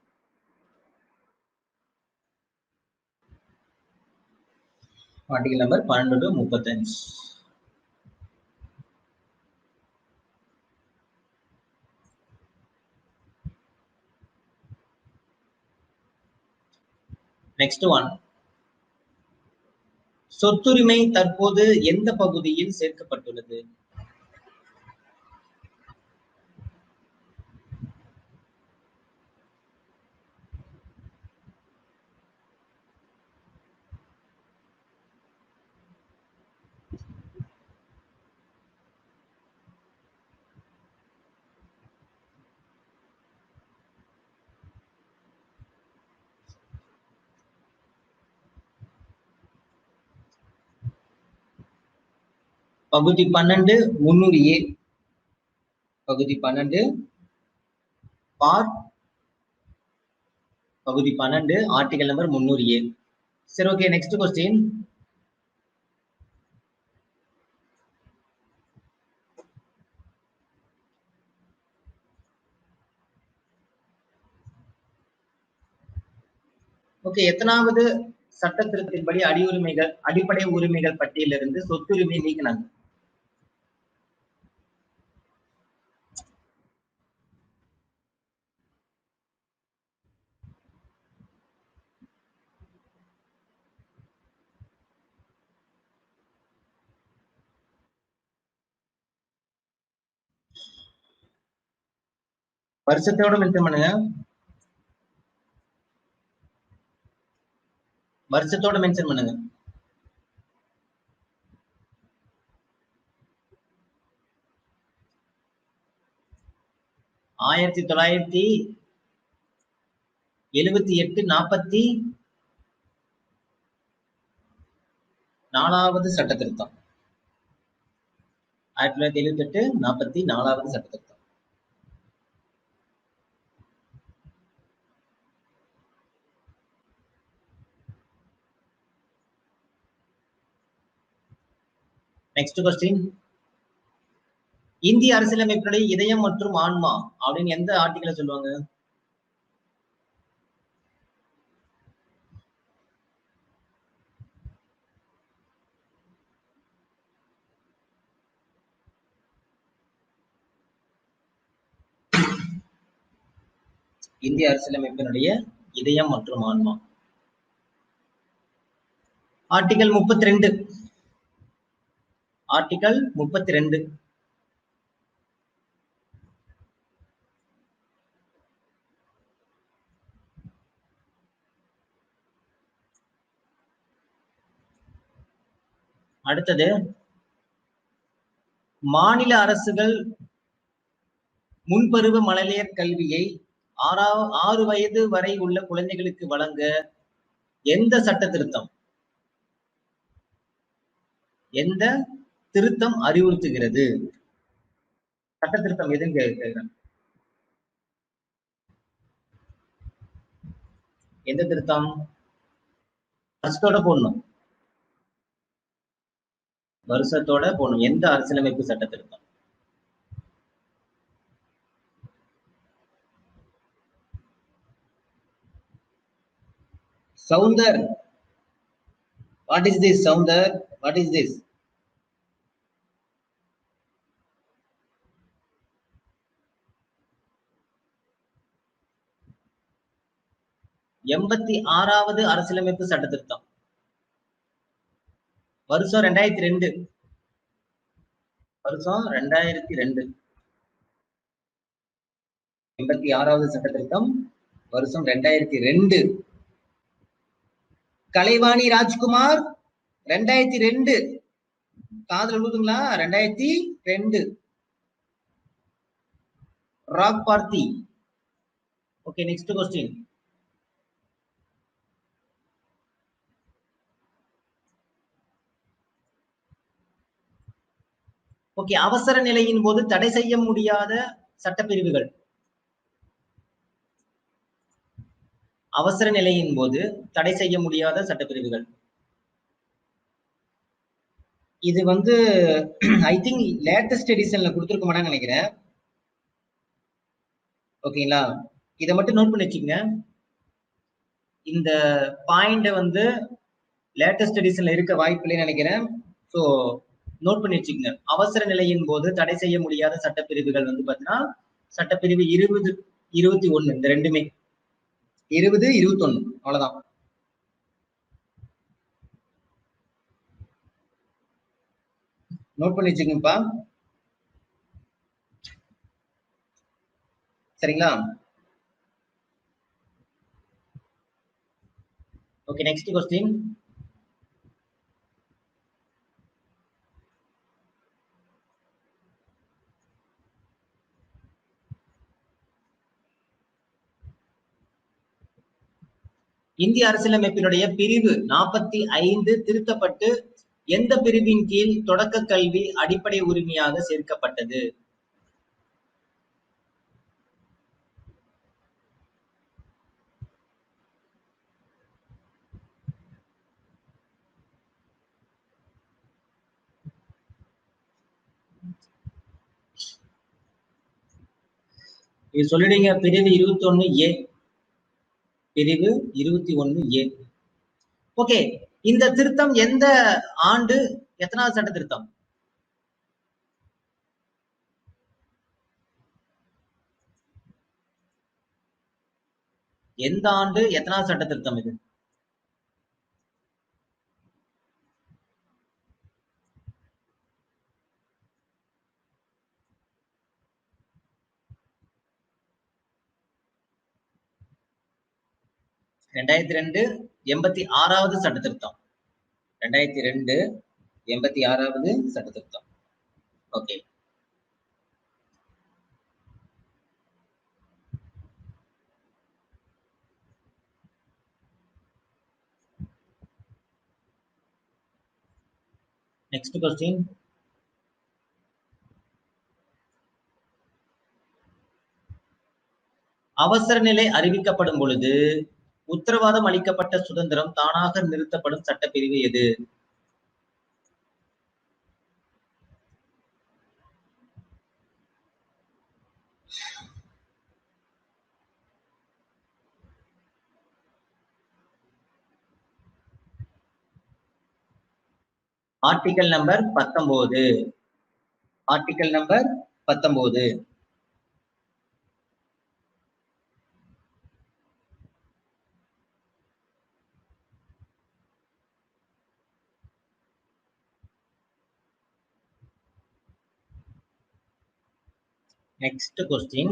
[SPEAKER 1] Article number 12 to 35. Next one. சொத்துரிமை தற்போது எந்த பகுதியில் சேர்க்கப்பட்டுள்ளது? பகுதி 12 300A. பகுதி 12 பார்ட் பகுதி 12 ஆர்டிகல் நம்பர் 300A. சரி, ஓகே, நெக்ஸ்ட் கொஸ்டின். ஓகே, எத்தனாவது சட்ட திருத்தத்தின்படி அடிப்படை உரிமைகள் பட்டியலிருந்து சொத்துரிமை நீக்கினாங்க? வருஷத்தோட மென்ஷன் பண்ணுங்க. வருஷத்தோட மென்ஷன் பண்ணுங்க. 1978-44வது சட்ட திருத்தம். 1978-44வது சட்ட திருத்தம். Next question. இந்திய அரசியலமைப்பினுடைய இதயம் மற்றும் ஆன்மா அப்படின்னு எந்த ஆர்டிகலை சொல்லுவாங்க? இந்திய அரசியலமைப்பினுடைய இதயம் மற்றும் ஆன்மா ஆர்டிகல் 32. ஆர்டிகல் 32. அடுத்தது, மாநில அரசுகள் முன்பருவ மழலையர் கல்வியை 6 வயது வரை உள்ள குழந்தைகளுக்கு வழங்க எந்த சட்ட திருத்தம் அறிவுறுத்துகிறது? சட்ட திருத்தம் எதுன்னு கேட்கிறேன். எந்த திருத்தம்? வருஷத்தோட போடணும். வருஷத்தோட போடணும். எந்த அரசியலமைப்பு சட்ட திருத்தம்? Soundar, what is this? Soundar, what is this? 86வது அரசியலமைப்பு சட்ட திருத்தம் வருஷம் 2002. வருஷம் 2002. 86வது சட்ட திருத்தம் வருஷம் 2002. கலைவாணி ராஜ்குமார் 2002. காதுல விழுதுங்களா? 2002. ராக் பார்த்தி. Okay, next question. ஓகே, அவசர நிலையின் போது தடை செய்ய முடியாத சட்டப்பிரிவுகள். அவசர நிலையின் போது தடை செய்ய முடியாத சட்டப்பிரிவுகள். இது வந்து ஐ திங்க் லேட்டஸ்ட் எடிஷன்ல கொடுத்துருக்க மாட்டான்னு நினைக்கிறேன். ஓகேங்களா, இதை மட்டும் நோட் பண்ணி வச்சுக்கோங்க. இந்த பாயிண்ட் வந்து லேட்டஸ்ட் எடிஷன்ல இருக்க வாய்ப்பு இல்லைன்னு நினைக்கிறேன். ஸோ நோட் பண்ணி வச்சுக்கோங்க. அவசர நிலையின் போது தடை செய்ய முடியாத சட்டப்பிரிவுகள் வந்து பாத்தீங்கன்னா சட்டப்பிரிவு 20, 21. இந்த ரெண்டுமே 20, 21 அவ்வளவுதான். நோட் பண்ணி வச்சுக்கோங்கப்பா. சரிங்களா? Okay, next question. இந்திய அரசியலமைப்பினுடைய பிரிவு 45 திருத்தப்பட்டு எந்த பிரிவின் கீழ் தொடக்க கல்வி அடிப்படை உரிமையாக சேர்க்கப்பட்டது? இது சொல்லிடுங்க. பிரிவு 21A. பிரிவு 21A. ஓகே, இந்த திருத்தம் எந்த ஆண்டு, எத்தனாவது சட்ட திருத்தம்? எந்த ஆண்டு, எத்தனாவது சட்ட திருத்தம் இது? ரெண்டாயிரத்தி ரெண்டு 86வது சட்ட திருத்தம். 2002 86வது சட்ட திருத்தம். Okay, next question. அவசர நிலை அறிவிக்கப்படும் பொழுது உத்தரவாதம் அளிக்கப்பட்ட சுதந்திரம் தானாக நிறுத்தப்படும் சட்டப்பிரிவு எது? Article number 19. Article number 19. Next question.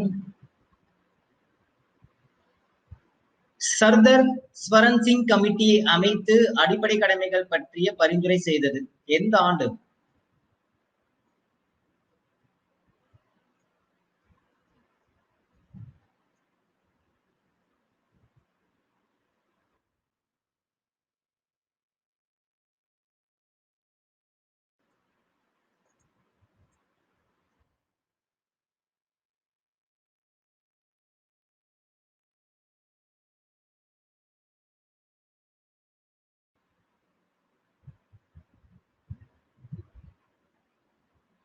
[SPEAKER 1] Sardar Swaran Singh கமிட்டியை அமைத்து அடிப்படை கடமைகள் பற்றிய பரிந்துரை செய்தது எந்த ஆண்டு?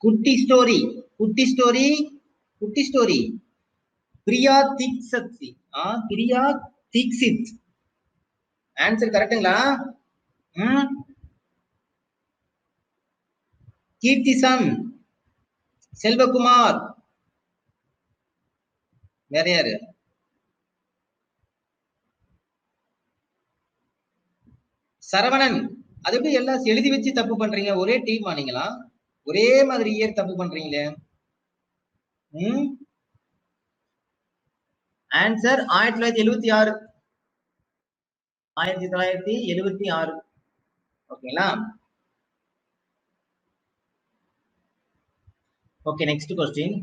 [SPEAKER 1] குட்டி ஸ்டோரி, குட்டி ஸ்டோரி, குட்டி ஸ்டோரி. பிரியா தீக்ஷித். பிரியா தீக்ஷித். ஆன்சர் கரெக்ட்டுங்களா? கீர்த்திசன், செல்வகுமார், வேற யாரு? சரவணன், அது எப்படி எல்லாம் எழுதி வச்சு தப்பு பண்றீங்க? ஒரே டீமா நீங்களா? ஒரே மாதிரி இயர் தப்பு பண்றீங்களே. ஆன்சர் 1976. 1976. ஓகேங்களா? Okay, next question.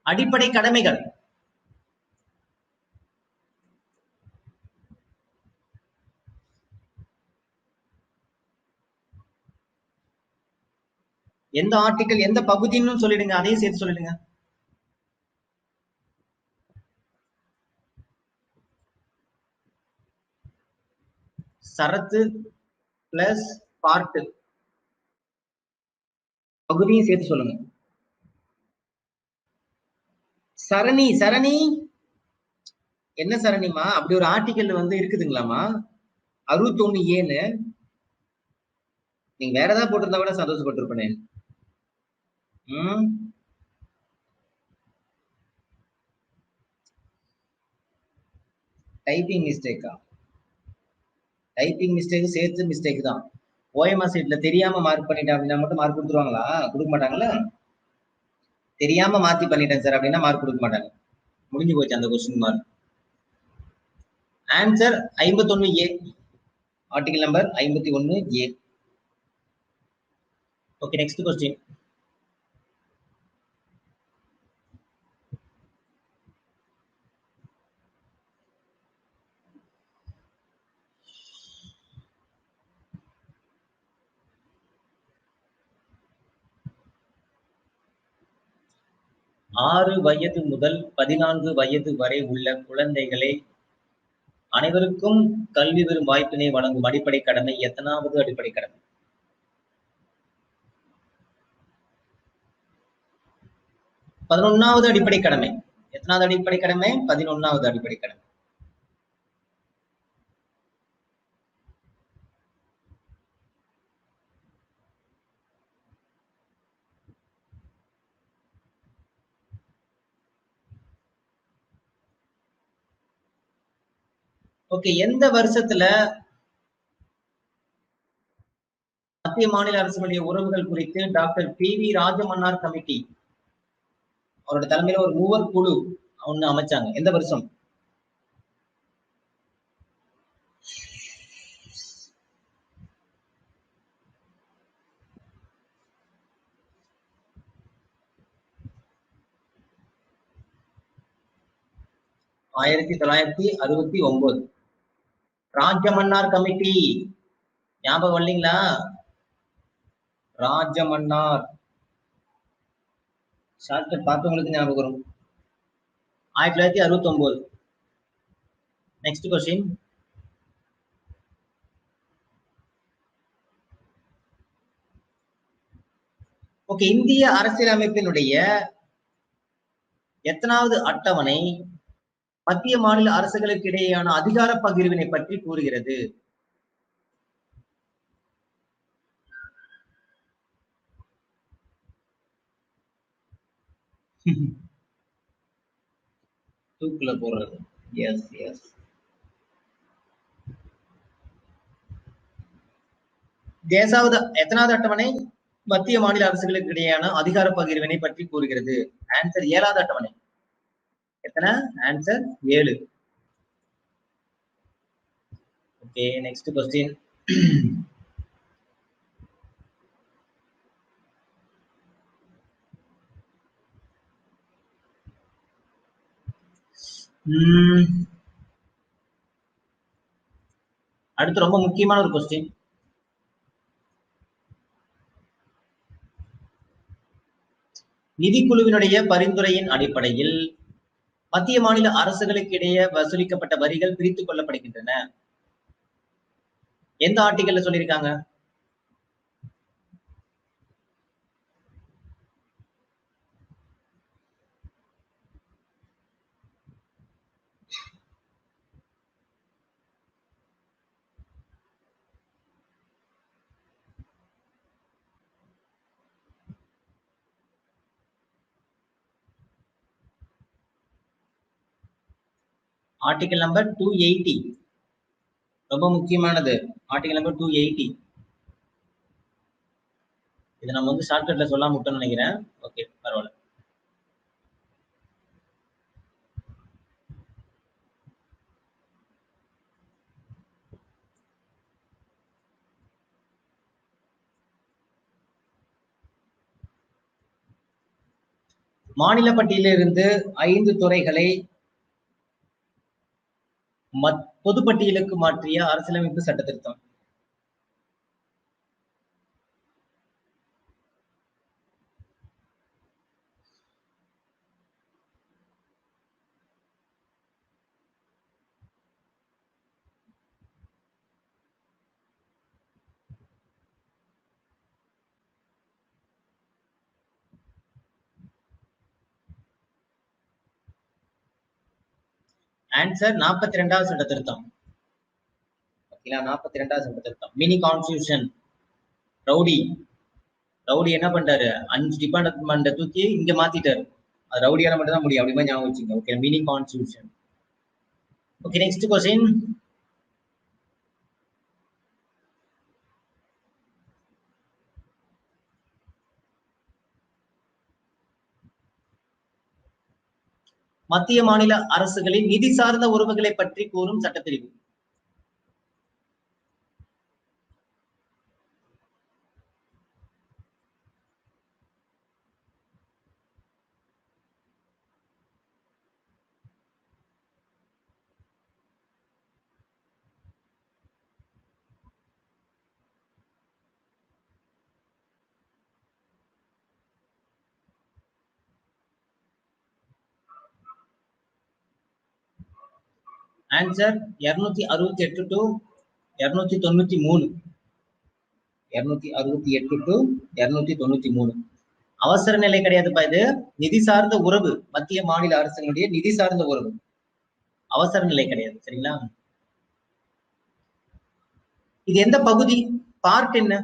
[SPEAKER 1] அடிப்படை கடமைகள். எந்த ஆர்டிக்கல், எந்த பகுதின்னு சொல்லிடுங்க, அதையும் சேர்த்து சொல்லிடுங்க. சரத்து பிளஸ் பார்ட், பகுதியும் சேர்த்து சொல்லுங்க. சரணி, சரணி என்ன சரணிமா? அப்படி ஒரு ஆர்டிக்கல் வந்து இருக்குதுங்களாமா? 61 ஏன்னு நீங்க வேற ஏதாவது போட்டிருந்தா கூட சந்தோஷப்பட்டிருப்பேனே. டைப்பிங் மிஸ்டேக்கா? டைப்பிங் மிஸ்டேக் சேர்த்து மிஸ்டேக் தான். ஓஎம்ஆர் சீட்ல தெரியாம மார்க் பண்ணிட்டேன் அப்படின்னா மட்டும் மார்க் கொடுத்துருவாங்களா? கொடுக்க மாட்டாங்களா? தெரியாம மாத்தி பண்ணிட்டேன் சார் அப்படின்னா மார்க் கொடுக்க மாட்டாங்க. முடிஞ்சு போச்சு அந்த question mark. Answer 51A. Article number 51A. Okay, next question. ஆறு வயது முதல் 14 வயது வரை உள்ள குழந்தைகளை அனைவருக்கும் கல்வி பெறும் வாய்ப்பினை வழங்கும் அடிப்படை கடமை எத்தனாவது அடிப்படை கடமை? 11வது அடிப்படை கடமை. எத்தனாவது அடிப்படை கடமை? 11வது அடிப்படை கடமை. ஓகே, எந்த வருஷத்துல மத்திய மாநில அரசுடைய உறவுகள் குறித்து டாக்டர் PV ராஜமன்னார் கமிட்டி அவரோட தலைமையில ஒரு மூவர் குழு ஒண்ணு அமைச்சாங்க? எந்த வருஷம்? ஆயிரத்தி 1969. ராஜமன்னார் கமிட்டி ஞாபகம் இல்லைங்களா? ராஜமன்னார் ஷார்ட்கட் பார்த்தவங்களுக்கு ஞாபகம் வரும். 1969. Next question. ஓகே, இந்திய அரசியலமைப்பினுடைய எத்தனாவது அட்டவணை மத்திய மாநில அரசுகளுக்கு இடையேயான அதிகார பகிர்வினை பற்றி கூறுகிறது? தூக்குல போடுறது. Yes yes. எத்தனாவது அட்டவணை மத்திய மாநில அரசுகளுக்கு இடையேயான அதிகார பகிர்வினை பற்றி கூறுகிறது? ஆன்சர் 7வது அட்டவணை. எத்தனை? ஆன்சர் 7. Okay, next question. அடுத்து ரொம்ப முக்கியமான ஒரு கொஸ்டின். நிதிக்குழுவினுடைய பரிந்துரையின் அடிப்படையில் மத்திய மாநில அரசுகளுக்கு இடையே வசூலிக்கப்பட்ட வரிகள் பிரித்துக் கொள்ளப்படுகின்றன. எந்த ஆர்டிகல்ல சொல்லியிருக்காங்க? ஆர்டிகல் நம்பர் 280 ரொம்ப முக்கியமானது. ஆர்டிகல் நம்பர் 280 இதை நம்ம வந்து ஷார்ட்கட்ல சொல்லாம விட்டோம்னு நினைக்கிறேன். ஓகே, பரவாயில்ல. மாநில பட்டியலிருந்து 5 துறைகளை பொதுப்பட்டியலுக்கு மாற்றிய அரசியலமைப்பு சட்ட திருத்தம். ஆன்சர் 42வது சட்ட திருத்தம். ஓகேங்களா, 42வது சட்ட திருத்தம். Mini constitution. ரவுடி என்ன பண்றாரு, 5 டிபார்ட்மெண்ட்டை தூக்கி இங்க மாத்திட்டாரு. அது ரவுடியால மட்டும் தான் முடியும். அப்படி மாதிரி ஞாபகம் வச்சுங்க. Okay, mini constitution. Okay, next question. மத்திய மாநில அரசுகளின் நிதி சார்ந்த உறவுகளை பற்றி கூறும் சட்டப்பிரிவு. Answer 268 to 293. 268 டு 293. அவசர நிலை கிடையாதுப்பா. இது நிதி சார்ந்த உறவு. மத்திய மாநில அரசுகளுடைய நிதி சார்ந்த உறவு. அவசர நிலை கிடையாது. சரிங்களா? இது எந்த பகுதி? பார்ட் என்ன?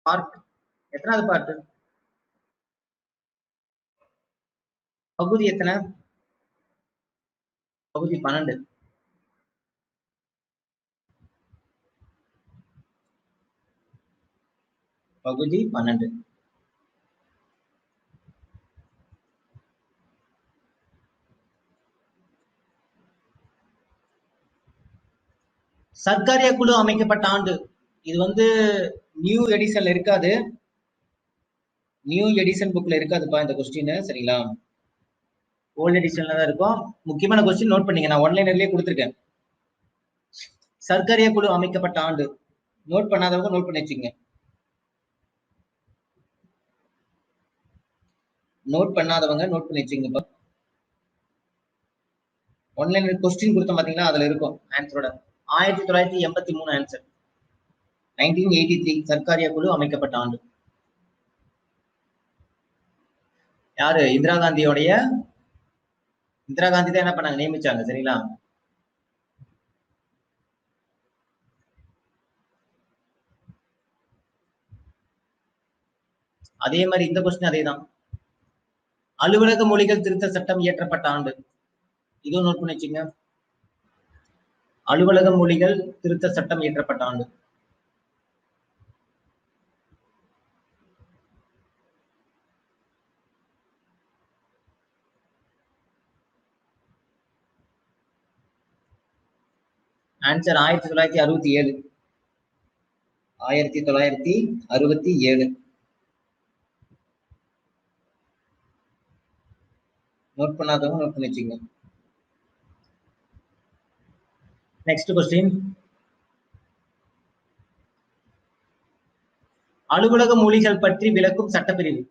[SPEAKER 1] பார்ட் எத்தனாவது பார்ட்? பகுதி எத்தனை? பகுதி 12. பகுதி 12. சர்க்காரிய குழு அமைக்கப்பட்ட ஆண்டு. இது வந்து நியூ எடிஷன்ல இருக்காது. நியூ எடிஷன் புக்ல இருக்காதுப்பா இந்த கொஸ்டின். சரிங்களா? ஓல்ட் எடிஷன்ல தான் இருக்கும். முக்கியமான கொஸ்டின் நோட் பண்ணீங்க. நான் ஒன்லைனர்லயே கொடுத்துருக்கேன். சர்க்காரிய குழு அமைக்கப்பட்ட ஆண்டு. நோட் பண்ணாதவங்க நோட் பண்ணி வச்சுங்க. நோட் பண்ணாதவங்க நோட் பண்ணி வச்சுங்க. ஒன்லைனர் கொஸ்டின் கொடுத்தோம் பாத்தீங்களா, அதுல இருக்கும் ஆன்சரோட. 1983 ஆன்சர். 1983 சர்க்காரிய குழு அமைக்கப்பட்ட ஆண்டு. யாரு? இந்திரா காந்தியோடைய இந்திரா காந்தி தான் என்ன பண்ணாங்க, நியமிச்சாங்க. சரிங்களா? அதே மாதிரி இந்த கொஸ்டின் அதே தான். அலுவலக மொழிகள் திருத்த சட்டம் இயற்றப்பட்ட ஆண்டு. இதுவும் நோட் பண்ணி வச்சுங்க. அலுவலக மொழிகள் திருத்த சட்டம் இயற்றப்பட்ட ஆண்டு. ஆன்சர் 1967. 1967. நோட் பண்ணாதவங்க நோட் பண்ணி வச்சுங்க. Next question. அலுவலக மொழிகள் பற்றி விளக்கும் சட்டப்பிரிவு.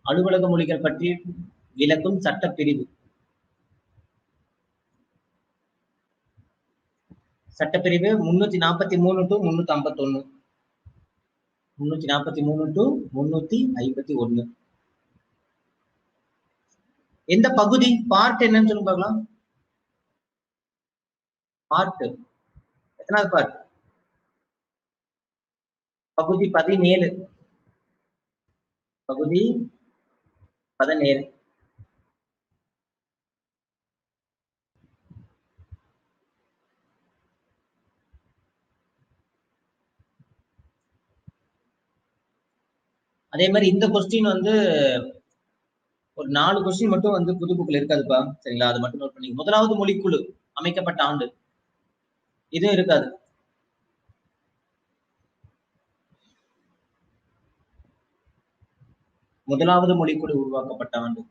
[SPEAKER 1] அலுவலக மொழிகள் பற்றி விளக்கும் சட்டப்பிரிவு. சட்டப்பிரிவு 343 டு 351. 343 டு 351. எந்த பகுதி பார்ட் என்னன்னு சொல்லுங்க பார்க்கலாம். பார்ட் எத்தனாவது பார்ட்? பகுதி 17. பகுதி 17. அதே மாதிரி இந்த கொஸ்டின் வந்து ஒரு 4 கொஸ்டின் மட்டும் வந்து புது புக்ல இருக்காதுப்பா, சரிங்களா? அது மட்டும் நோட் பண்ணி. முதலாவது மொழிக்குழு அமைக்கப்பட்ட ஆண்டு இதுவும் இருக்காது. முதலாவது மொழிக்குழு உருவாக்கப்பட்ட ஆண்டு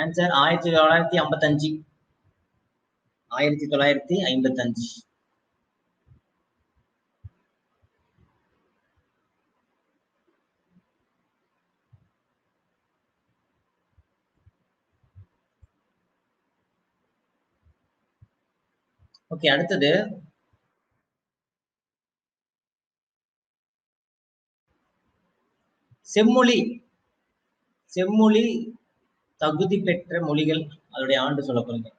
[SPEAKER 1] ஆன்சர் 1955. 1955. ஓகே, அடுத்தது செம்மொழி. செம்மொழி தகுதி பெற்ற மொழிகள் அதோடைய ஆண்டு சொல்ல போறீங்க.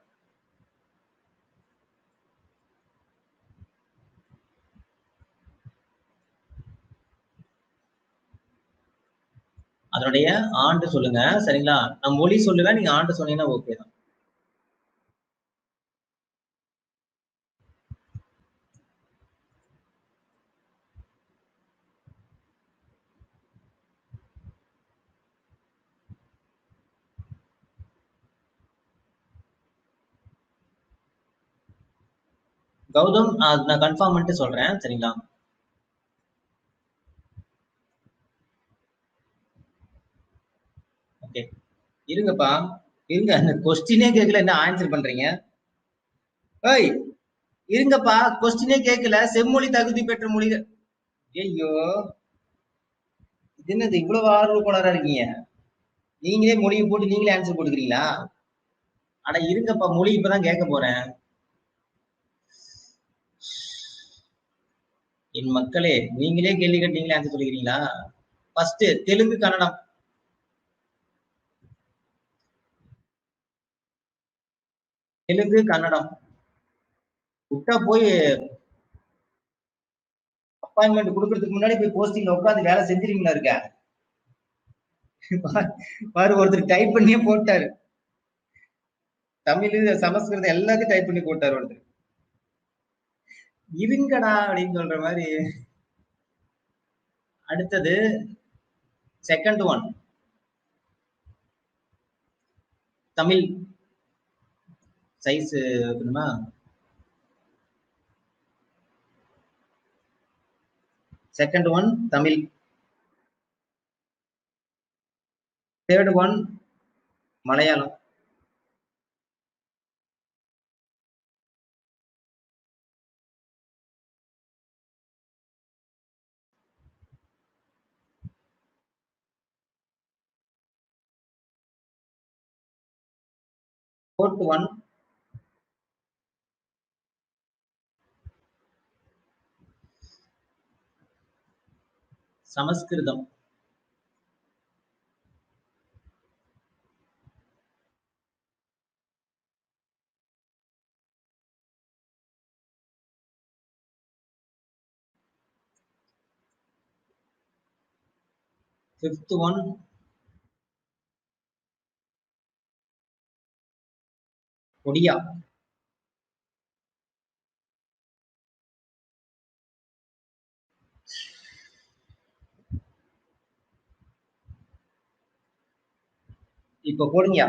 [SPEAKER 1] அதனுடைய ஆண்டு சொல்லுங்க, சரிங்களா? நான் மொழி சொல்லுவேன், நீங்க ஆண்டு சொன்னீங்கன்னா ஓகே தான். கௌதம், நான் கன்ஃபார்ம் பண்ணிட்டு சொல்றேன், சரிங்களா? ஓகே, இருங்கப்பா, இருங்க. அந்த கொஸ்டினே கேட்கல, என்ன ஆன்சர் பண்றீங்க? ஏய், இருங்கப்பா, கொஸ்டினே கேட்கல. செம்மொழி தகுதி பெற்ற மொழிகள். ஐயோ, இது என்னது இவ்வளவு ஆர்வ கோளாரா இருக்கீங்க? நீங்களே மொழியை போட்டு நீங்களே ஆன்சர் போட்டுக்கிறீங்களா? ஆனா இருங்கப்பா, மொழி இப்பதான் கேட்க போறேன். என் மக்களே, நீங்களே கேள்வி கேட்டு நீங்களே ஆன்சர் சொல்லிக்கிறீங்களா? ஃபர்ஸ்ட் தெலுங்கு, கன்னடம். தெலுங்கு, கன்னடம். விட்டா போய் அப்பாயின்மெண்ட் கொடுக்கறதுக்கு முன்னாடி போய் போஸ்டிங்ல உட்காந்து வேலை செஞ்சிருக்கீங்களா? இருக்க பாரு, ஒருத்தர் டைப் பண்ணியே போட்டாரு. தமிழ், சமஸ்கிருதம் எல்லாத்தையும் டைப் பண்ணி போட்டாரு ஒருத்தர். இருங்கடா அப்படின்னு சொல்ற மாதிரி. அடுத்தது செகண்ட் ஒன், தமிழ். சைஸ் வைக்கணுமா? Second one Tamil. Third one Malayalam. Fourth one Sanskrit. Fifth one Odia. இப்ப போடுங்க.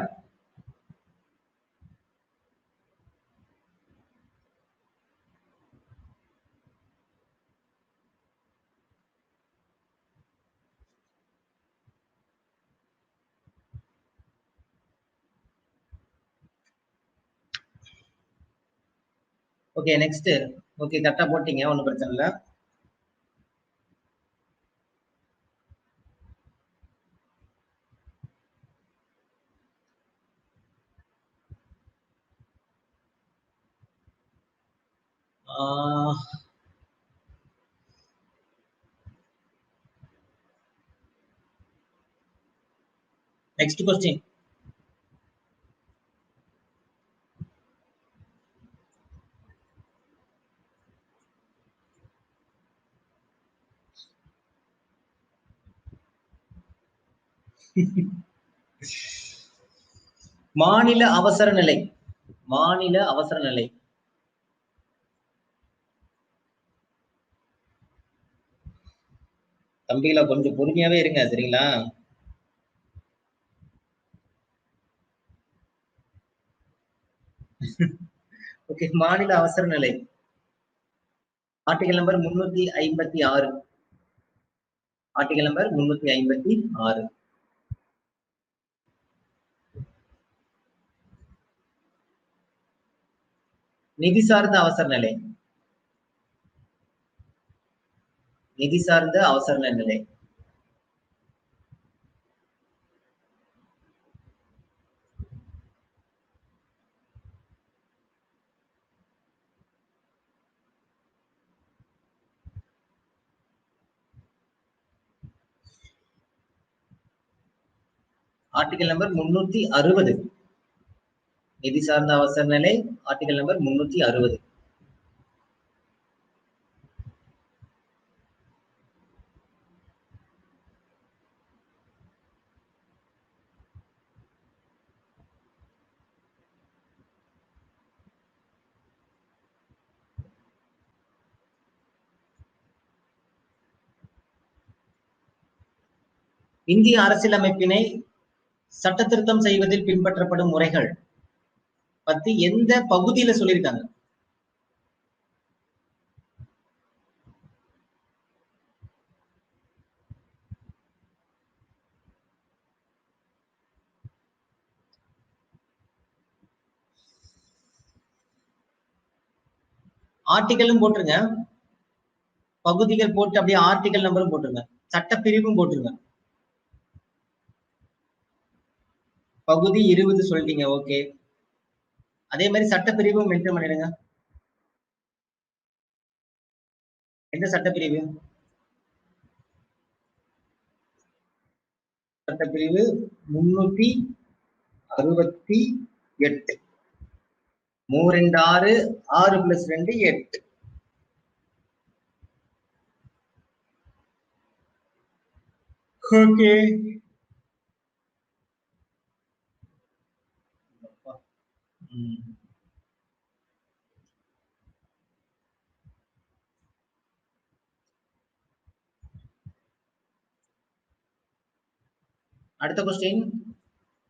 [SPEAKER 1] Okay, next. ஓகே, கரெக்டா போட்டீங்க, ஒன்றும் பிரச்சனை இல்லை. Next question. மாநில அவசர நிலை. மாநில அவசர நிலை. தம்பிகளா கொஞ்சம் பொறுமையாவே இருங்க சரிங்களா? ஓகே, மாநில அவசர நிலை. Article number 356. Article number 356. நிதி சார்ந்த அவசர நிலை. நிதி சார்ந்த அவசர நிலை. Article number 360. நிதி சார்ந்த அவசர நிலை ஆர்டிகல் நம்பர் 360. இந்திய அரசியலமைப்பினை சட்ட திருத்தம் செய்வதில் பின்பற்றப்படும் முறைகள் பத்தி எந்த பகுதியில சொல்லியிருக்காங்க? ஆர்டிகலும் போட்டுருங்க, பகுதிகள் போட்டு அப்படியே ஆர்டிகல் நம்பரும் போட்டுருங்க, சட்டப்பிரிவும் போட்டுருங்க. பகுதி 20 சொல்லிட்டீங்க, ஓகே. அதே மாதிரி சட்டப்பிரிவும் மென்ஷன் பண்ணிடுங்க. எந்த சட்டப்பிரிவு? சட்டப்பிரிவு 368. 326 6 + 2 8. ஓகே. அடுத்த கொஸ்டின்.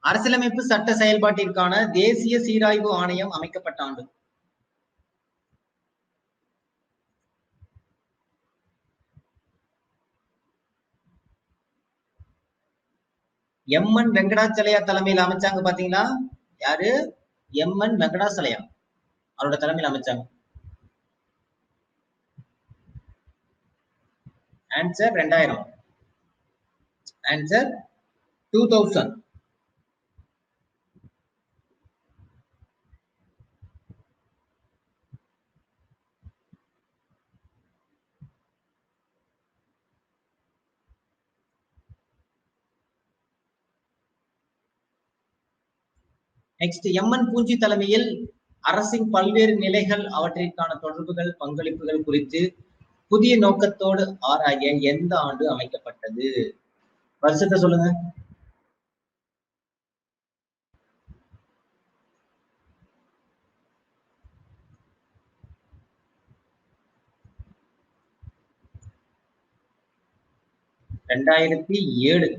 [SPEAKER 1] அரசியலமைப்பு சட்ட செயல்பாட்டிற்கான தேசிய சீராய்வு ஆணையம் அமைக்கப்பட்ட ஆண்டு? எம்.என். வெங்கடாச்சலையா தலைமையில் அமைச்சாங்க பாத்தீங்களா? யாரு? எம்.என். வெங்கடாச்சலையா அவரோட தலைமையில் அமைச்சாங்க. ஆன்சர் 2000. ஆன்சர் 2000. நெக்ஸ்ட், எம்.என். பூஞ்சி தலைமையில் அரசின் பல்வேறு நிலைகள் அவற்றிற்கான தொடர்புகள் பங்களிப்புகள் குறித்து புதிய நோக்கத்தோடு ஆராய எந்த ஆண்டு அமைக்கப்பட்டது? வருஷத்தை சொல்லுங்க. ரெண்டாயிரத்தி 7.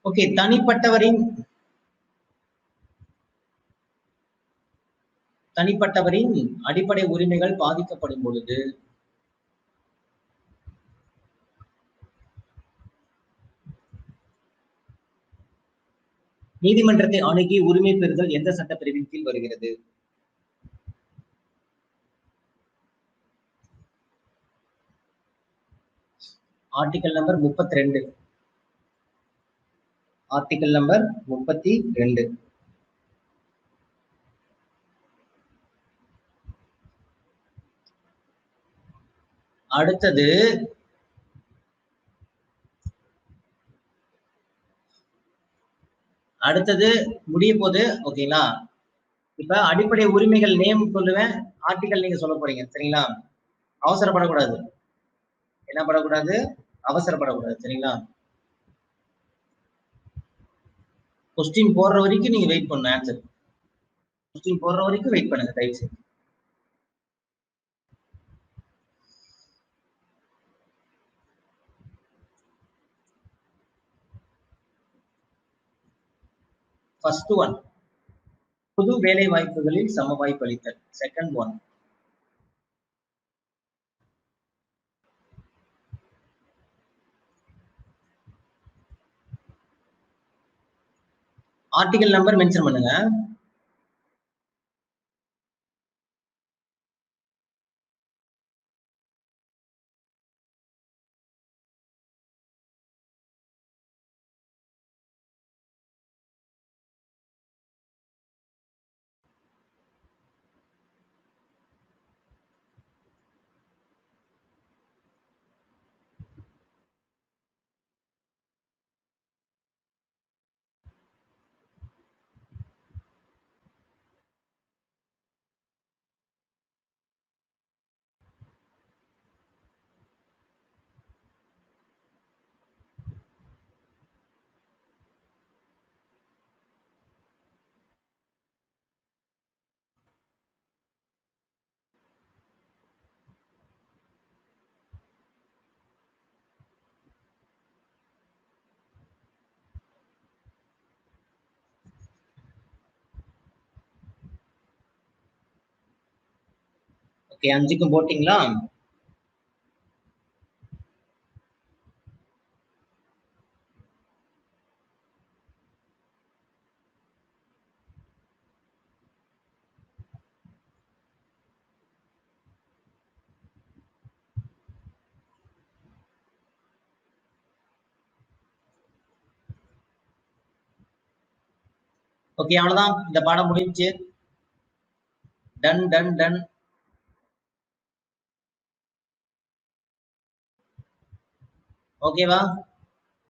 [SPEAKER 1] ஓகே, தனிப்பட்டவரின் அடிப்படை உரிமைகள் பாதிக்கப்படும் பொழுது நீதிமன்றத்தை அணுகி உரிமை பெறுதல் எந்த சட்டப்பிரிவின் கீழ் வருகிறது? Article number 32. Article number 32. அடுத்தது முடிய போது. ஓகேங்களா? இப்ப அடிப்படை உரிமைகள் நேம் சொல்லுவேன், ஆர்டிகல் நீங்க சொல்ல போறீங்க. சரிங்களா? அவசரப்படக்கூடாது. என்ன படக்கூடாது? அவசரப்படக்கூடாது. சரிங்களா? கொஸ்டின் போடுற வரைக்கும் நீங்க வெயிட் பண்ணணும். ஆன்சர் கொஸ்டின் போடுற வரைக்கும் வெயிட் பண்ணுங்க தயவு செய்து. ஃபர்ஸ்ட் ஒன், புது வேலை வாய்ப்புகளில் சம வாய்ப்பு அளித்தல். Second one, article number mention பண்ணுங்க. ஓகே, 5க்கும் போட்டீங்களா? ஓகே, அவ்வளவுதான். இந்த பாடம் முடிஞ்சு. Done done done. ஓகேவா?